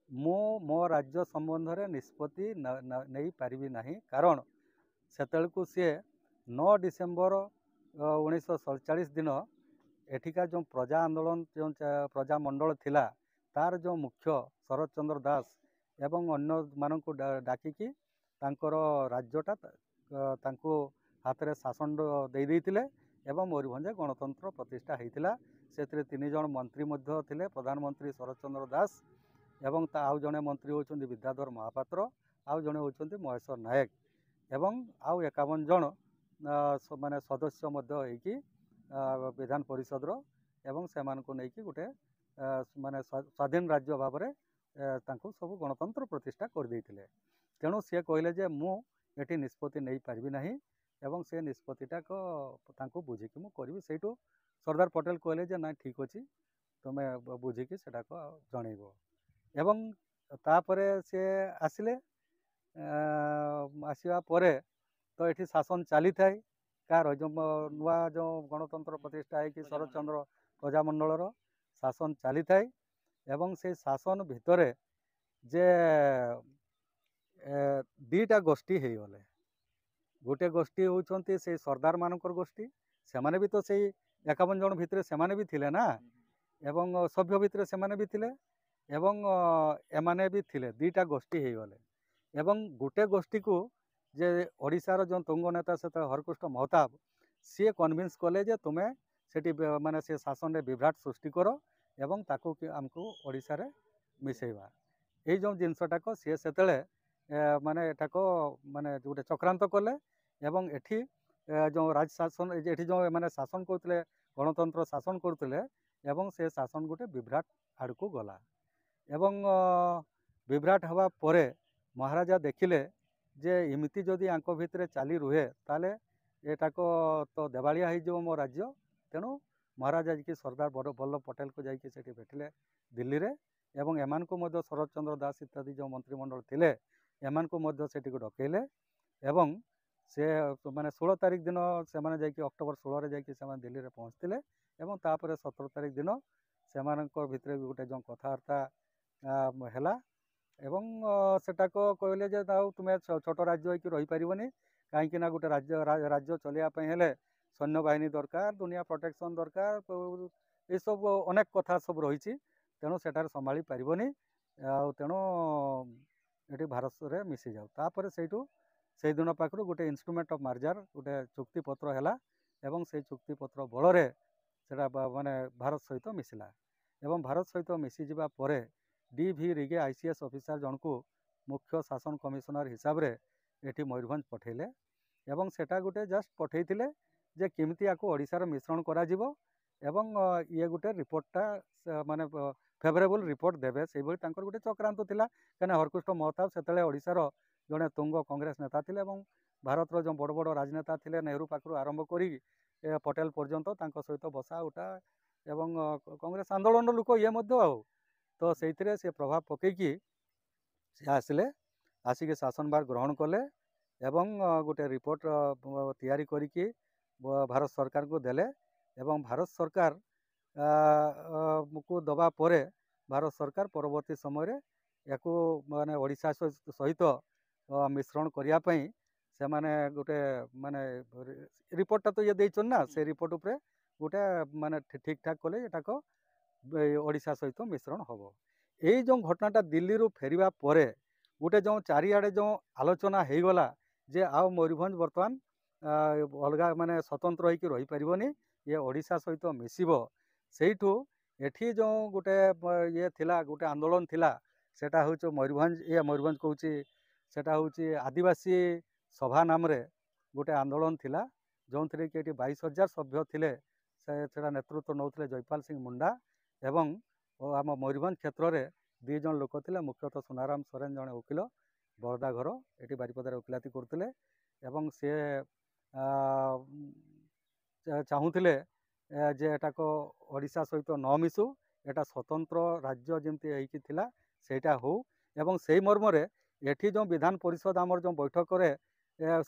ମୁଁ ମୋ ରାଜ୍ୟ ସମ୍ବନ୍ଧରେ ନିଷ୍ପତ୍ତି ନେଇପାରିବି ନାହିଁ କାରଣ ସେତେବେଳକୁ ସିଏ 9 ଡିସେମ୍ବର 1947 ଦିନ ଏଠିକା ଯେଉଁ ପ୍ରଜା ଆନ୍ଦୋଳନ ଯେଉଁ ପ୍ରଜାମଣ୍ଡଳ ଥିଲା ତାର ଯେଉଁ ମୁଖ୍ୟ ଶରତ ଚନ୍ଦ୍ର ଦାସ ଏବଂ ଅନ୍ୟମାନଙ୍କୁ ଡାକିକି ତାଙ୍କର ରାଜ୍ୟଟା ତାଙ୍କୁ ହାତରେ ଶାସନ ଦେଇଥିଲେ ଏବଂ ମୟୂରଭଞ୍ଜରେ ଗଣତନ୍ତ୍ର ପ୍ରତିଷ୍ଠା ହୋଇଥିଲା ସେଥିରେ 3 ଜଣ ମନ୍ତ୍ରୀ ମଧ୍ୟ ଥିଲେ ପ୍ରଧାନମନ୍ତ୍ରୀ ଶରତ ଚନ୍ଦ୍ର ଦାସ ଏବଂ ଆଉ ଜଣେ ମନ୍ତ୍ରୀ ହେଉଛନ୍ତି ବିଦ୍ୟାଧର ମହାପାତ୍ର ଆଉ ଜଣେ ହେଉଛନ୍ତି ମହେଶ୍ୱର ନାୟକ ଏବଂ ଆଉ 51 ଜଣ ମାନେ ସଦସ୍ୟ ମଧ୍ୟ ହେଇକି ବିଧାନ ପରିଷଦର ଏବଂ ସେମାନଙ୍କୁ ନେଇକି ଗୋଟେ ମାନେ ସ୍ୱାଧୀନ ରାଜ୍ୟ ଭାବରେ ତାଙ୍କୁ ସବୁ ଗଣତନ୍ତ୍ର ପ୍ରତିଷ୍ଠା କରିଦେଇଥିଲେ ତେଣୁ ସିଏ କହିଲେ ଯେ ମୁଁ ଏଠି ନିଷ୍ପତ୍ତି ନେଇପାରିବି ନାହିଁ ଏବଂ ସେ ନିଷ୍ପତ୍ତିଟାକ ତାଙ୍କୁ ବୁଝିକି ମୁଁ କରିବି ସେଇଠୁ ସର୍ଦ୍ଦାର ପଟେଲ କହିଲେ ଯେ ନାଇଁ ଠିକ୍ ଅଛି ତୁମେ ବୁଝିକି ସେଟାକୁ ଜଣେଇବ ଏବଂ ତାପରେ ସେ ଆସିଲେ ଆସିବା ପରେ ତ ଏଠି ଶାସନ ଚାଲିଥାଏ କାହାର ଯେଉଁ ନୂଆ ଯେଉଁ ଗଣତନ୍ତ୍ର ପ୍ରତିଷ୍ଠା ହେଇକି ଶରତ ଚନ୍ଦ୍ର ପ୍ରଜାମଣ୍ଡଳର ଶାସନ ଚାଲିଥାଏ ଏବଂ ସେଇ ଶାସନ ଭିତରେ ଯେ ଦୁଇଟା ଗୋଷ୍ଠୀ ହେଇଗଲେ ଗୋଟେ ଗୋଷ୍ଠୀ ହେଉଛନ୍ତି ସେଇ ସର୍ଦ୍ଦାର ମାନଙ୍କର ଗୋଷ୍ଠୀ ସେମାନେ ବି ତ ସେଇ 51 ଜଣ ଭିତରେ ସେମାନେ ବି ଥିଲେ ନା ଏବଂ ସଭ୍ୟ ଭିତରେ ସେମାନେ ବି ଥିଲେ ଏବଂ ଏମାନେ ବି ଥିଲେ ଦୁଇଟା ଗୋଷ୍ଠୀ ହେଇଗଲେ ଏବଂ ଗୋଟେ ଗୋଷ୍ଠୀକୁ ଯେ ଓଡ଼ିଶାର ଯେଉଁ ତୁଙ୍ଗ ନେତା ସେତେବେଳେ ହରକୃଷ୍ଣ ମହତାବ ସିଏ କନଭିନ୍ସ କଲେ ଯେ ତୁମେ ସେଠି ମାନେ ସେ ଶାସନରେ ବିଭ୍ରାଟ ସୃଷ୍ଟି କର ଏବଂ ତାକୁ ଆମକୁ ଓଡ଼ିଶାରେ ମିଶାଇବା ଏଇ ଯେଉଁ ଜିନିଷଟାକ ସିଏ ସେତେବେଳେ ମାନେ ଏଟାକୁ ମାନେ ଗୋଟେ ଚକ୍ରାନ୍ତ କଲେ ଏବଂ ଏଠି ଯେଉଁ ରାଜ ଶାସନ ଏଠି ଯେଉଁ ଏମାନେ ଶାସନ କରୁଥିଲେ ଗଣତନ୍ତ୍ର ଶାସନ କରୁଥିଲେ ଏବଂ ସେ ଶାସନ ଗୋଟେ ବିଭ୍ରାଟ ଆଡ଼କୁ ଗଲା ଏବଂ ବିଭ୍ରାଟ ହେବା ପରେ ମହାରାଜା ଦେଖିଲେ ଯେ ଏମିତି ଯଦି ଆଙ୍କ ଭିତରେ ଚାଲି ରୁହେ ତାହେଲେ ଏଟାକୁ ତ ଦେବାଳିଆ ହେଇଯିବ ମୋ ରାଜ୍ୟ ତେଣୁ ମହାରାଜା ଯାଇକି ସର୍ଦ୍ଦାର ବଲ୍ଲଭ ପଟେଲକୁ ଯାଇକି ସେଠି ଭେଟିଲେ ଦିଲ୍ଲୀରେ ଏବଂ ଏମାନଙ୍କୁ ମଧ୍ୟ ଶରତ ଚନ୍ଦ୍ର ଦାସ ଇତ୍ୟାଦି ଯେଉଁ ମନ୍ତ୍ରିମଣ୍ଡଳ ଥିଲେ ଏମାନଙ୍କୁ ମଧ୍ୟ ସେଠିକୁ ଡକେଇଲେ ଏବଂ ସେ ମାନେ 16 ତାରିଖ ଦିନ ସେମାନେ ଯାଇକି ଅକ୍ଟୋବର 16ରେ ଯାଇକି ସେମାନେ ଦିଲ୍ଲୀରେ ପହଞ୍ଚିଥିଲେ ଏବଂ ତାପରେ 17 ତାରିଖ ଦିନ ସେମାନଙ୍କ ଭିତରେ ଗୋଟେ ଯେଉଁ କଥାବାର୍ତ୍ତା ହେଲା ଏବଂ ସେଟାକୁ କହିଲେ ଯେ ଆଉ ତୁମେ ଛୋଟ ରାଜ୍ୟ ହେଇକି ରହିପାରିବନି କାହିଁକି ନା ଗୋଟେ ରାଜ୍ୟ ଚଲେଇବା ପାଇଁ ହେଲେ ସୈନ୍ୟବାହିନୀ ଦରକାର ଦୁନିଆ ପ୍ରୋଟେକ୍ସନ୍ ଦରକାର ଏସବୁ ଅନେକ କଥା ସବୁ ରହିଛି ତେଣୁ ସେଠାରେ ସମ୍ଭାଳି ପାରିବନି ଆଉ ତେଣୁ ଏଠି ଭାରତରେ ମିଶିଯାଉ ତାପରେ ସେଇଠୁ ସେଇଦିନ ପାଖରୁ ଗୋଟେ ଇନଷ୍ଟ୍ରୁମେଣ୍ଟ ଅଫ୍ ମାର୍ଜାର ଗୋଟେ ଚୁକ୍ତିପତ୍ର ହେଲା ଏବଂ ସେଇ ଚୁକ୍ତିପତ୍ର ବଳରେ ସେଟା ମାନେ ଭାରତ ସହିତ ମିଶିଲା ଏବଂ ଭାରତ ସହିତ ମିଶିଯିବା ପରେ ଡି.ଭି. ରିଗେ ICS ଅଫିସର ଜଣକୁ ମୁଖ୍ୟ ଶାସନ କମିଶନର ହିସାବରେ ଏଠି ମୟୂରଭଞ୍ଜ ପଠାଇଲେ ଏବଂ ସେଟା ଗୋଟେ ଜଷ୍ଟ ପଠାଇଥିଲେ ଯେ କେମିତି ୟାକୁ ଓଡ଼ିଶାର ମିଶ୍ରଣ କରାଯିବ ଏବଂ ଇଏ ଗୋଟେ ରିପୋର୍ଟଟା ମାନେ ଫେଭରେବଲ୍ ରିପୋର୍ଟ ଦେବେ ସେଇଭଳି ତାଙ୍କର ଗୋଟେ ଚକ୍ରାନ୍ତ ଥିଲା କାହିଁକିନା ହରକୃଷ୍ଣ ମହତାବ ସେତେବେଳେ ଓଡ଼ିଶାର ଜଣେ ତୁଙ୍ଗ କଂଗ୍ରେସ ନେତା ଥିଲେ ଏବଂ ଭାରତର ଯେଉଁ ବଡ଼ ବଡ଼ ରାଜନେତା ଥିଲେ ନେହେରୁ ପାଖରୁ ଆରମ୍ଭ କରି ପଟେଲ ପର୍ଯ୍ୟନ୍ତ ତାଙ୍କ ସହିତ ବସା ଉଠା ଏବଂ କଂଗ୍ରେସ ଆନ୍ଦୋଳନର ଲୋକ ଇଏ ମଧ୍ୟ ଆଉ ତ ସେଇଥିରେ ସେ ପ୍ରଭାବ ପକାଇକି ସେ ଆସିଲେ ଆସିକି ଶାସନଭାର ଗ୍ରହଣ କଲେ ଏବଂ ଗୋଟେ ରିପୋର୍ଟ ତିଆରି କରିକି ଭାରତ ସରକାରକୁ ଦେଲେ ଏବଂ ଭାରତ ସରକାର କୁ ଦେବା ପରେ ଭାରତ ସରକାର ପରବର୍ତ୍ତୀ ସମୟରେ ୟାକୁ ମାନେ ଓଡ଼ିଶା ସହିତ ମିଶ୍ରଣ କରିବା ପାଇଁ ସେମାନେ ଗୋଟେ ମାନେ ରିପୋର୍ଟଟା ତ ଇଏ ଦେଇଛନ୍ତି ନା ସେ ରିପୋର୍ଟ ଉପରେ ଗୋଟେ ମାନେ ଠିକ୍ ଠାକ୍ କଲେ ଏଟାକୁ ଓଡ଼ିଶା ସହିତ ମିଶ୍ରଣ ହେବ ଏଇ ଯେଉଁ ଘଟଣାଟା ଦିଲ୍ଲୀରୁ ଫେରିବା ପରେ ଗୋଟେ ଯେଉଁ ଚାରିଆଡ଼େ ଯେଉଁ ଆଲୋଚନା ହେଇଗଲା ଯେ ଆଉ ମୟୂରଭଞ୍ଜ ବର୍ତ୍ତମାନ ଅଲଗା ମାନେ ସ୍ୱତନ୍ତ୍ର ହେଇକି ରହିପାରିବନି ଇଏ ଓଡ଼ିଶା ସହିତ ମିଶିବ ସେଇଠୁ ଏଠି ଯେଉଁ ଗୋଟେ ଇଏ ଥିଲା ଗୋଟେ ଆନ୍ଦୋଳନ ଥିଲା ସେଟା ହେଉଛି ମୟୂରଭଞ୍ଜ କହୁଛି ସେଟା ହେଉଛି ଆଦିବାସୀ ସଭା ନାମରେ ଗୋଟେ ଆନ୍ଦୋଳନ ଥିଲା ଯେଉଁଥିରେ କି ଏଠି 22,000 ସଭ୍ୟ ଥିଲେ ସେଟା ନେତୃତ୍ୱ ନେଉଥିଲେ ଜୟପାଲ ସିଂ ମୁଣ୍ଡା ଏବଂ ଆମ ମୟୂରଭଞ୍ଜ କ୍ଷେତ୍ରରେ 2 ଜଣ ଲୋକ ଥିଲେ ମୁଖ୍ୟତଃ ସୁନାରାମ ସୋରେନ ଜଣେ ଓକିଲ ବରଦା ଘର ଏଠି ବାରିପଦାରେ ଓକିଲାତି କରୁଥିଲେ ଏବଂ ସେ ଚାହୁଁଥିଲେ ଯେ ଏଟାକ ଓଡ଼ିଶା ସହିତ ନ ମିଶୁ, ଏଟା ସ୍ୱତନ୍ତ୍ର ରାଜ୍ୟ ଯେମିତି ହେଇକି ଥିଲା ସେଇଟା ହଉ। ଏବଂ ସେଇ ମର୍ମରେ ଏଠି ଯେଉଁ ବିଧାନ ପରିଷଦ ଆମର ଯେଉଁ ବୈଠକରେ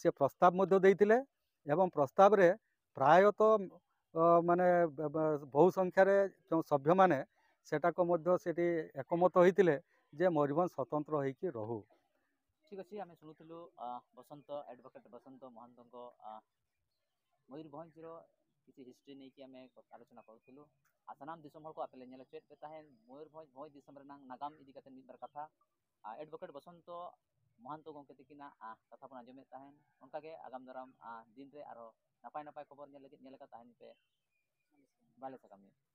ସେ ପ୍ରସ୍ତାବ ମଧ୍ୟ ଦେଇଥିଲେ ଏବଂ ପ୍ରସ୍ତାବରେ ପ୍ରାୟତଃ ମାନେ ବହୁ ସଂଖ୍ୟାରେ ଯେଉଁ ସଭ୍ୟମାନେ ସେଟାକ ମଧ୍ୟ ସେଠି ଏକମତ ହୋଇଥିଲେ ଯେ ମୟୂରଭଞ୍ଜ ସ୍ୱତନ୍ତ୍ର ହେଇକି ରହୁ। ଠିକ୍ ଅଛି, ଆମେ ଶୁଣୁଥିଲୁ ବସନ୍ତ ଆଡ଼ଭୋକେଟ୍ ବସନ୍ତ ମହାନ୍ତଙ୍କ ମୟୂରଭଞ୍ଜର କିଛି ହିଷ୍ଟ୍ରି ନେଇକି ଆମେ ଆଲୋଚନା କରୁଥିଲୁ। ᱥᱟᱱᱟᱢ ᱫᱤᱥᱚᱢ ᱦᱚᱲ ᱠᱚ ᱟᱯᱮ ᱞᱮ ᱧᱮᱞ ᱦᱚᱪᱚᱭᱮᱫ ᱯᱮ ᱛᱟᱦᱮᱱ ᱢᱚᱭᱩᱨᱵᱷᱚᱸᱡᱽ ᱵᱷᱚᱸᱡᱽ ᱫᱤᱥᱚᱢ ᱨᱮᱱᱟᱜ ᱱᱟᱜᱟᱢ ᱤᱫᱤ ᱠᱟᱛᱮ ᱢᱤᱫ ᱵᱟᱨ ᱠᱟᱛᱷᱟ ᱮᱰভᱳᱠᱮᱴ ᱵᱚᱥᱚᱱᱛᱚ ᱢᱚᱦᱟᱱᱛᱚ ᱜᱚᱢᱠᱮ ᱛᱟᱹᱠᱤᱱᱟᱜ ᱠᱟᱛᱷᱟ ᱵᱚᱱ ᱟᱸᱡᱚᱢᱮᱫ ᱛᱟᱦᱮᱱ᱾ ᱚᱱᱠᱟᱜᱮ ᱟᱜᱟᱢ ᱫᱟᱨᱟᱢ ᱫᱤᱱ ᱨᱮ ᱟᱨᱦᱚᱸ ᱱᱟᱯᱟᱭ ᱱᱟᱯᱟᱭ ᱠᱷᱚᱵᱚᱨ ᱧᱮᱞ ᱞᱟᱹᱜᱤᱫ ᱧᱮᱞ ᱟᱠᱟᱫ ᱛᱟᱦᱮᱱ ᱯᱮ ᱵᱟᱞᱮ ᱥᱟᱠᱟᱢ ᱱᱤᱭᱩᱡᱽ।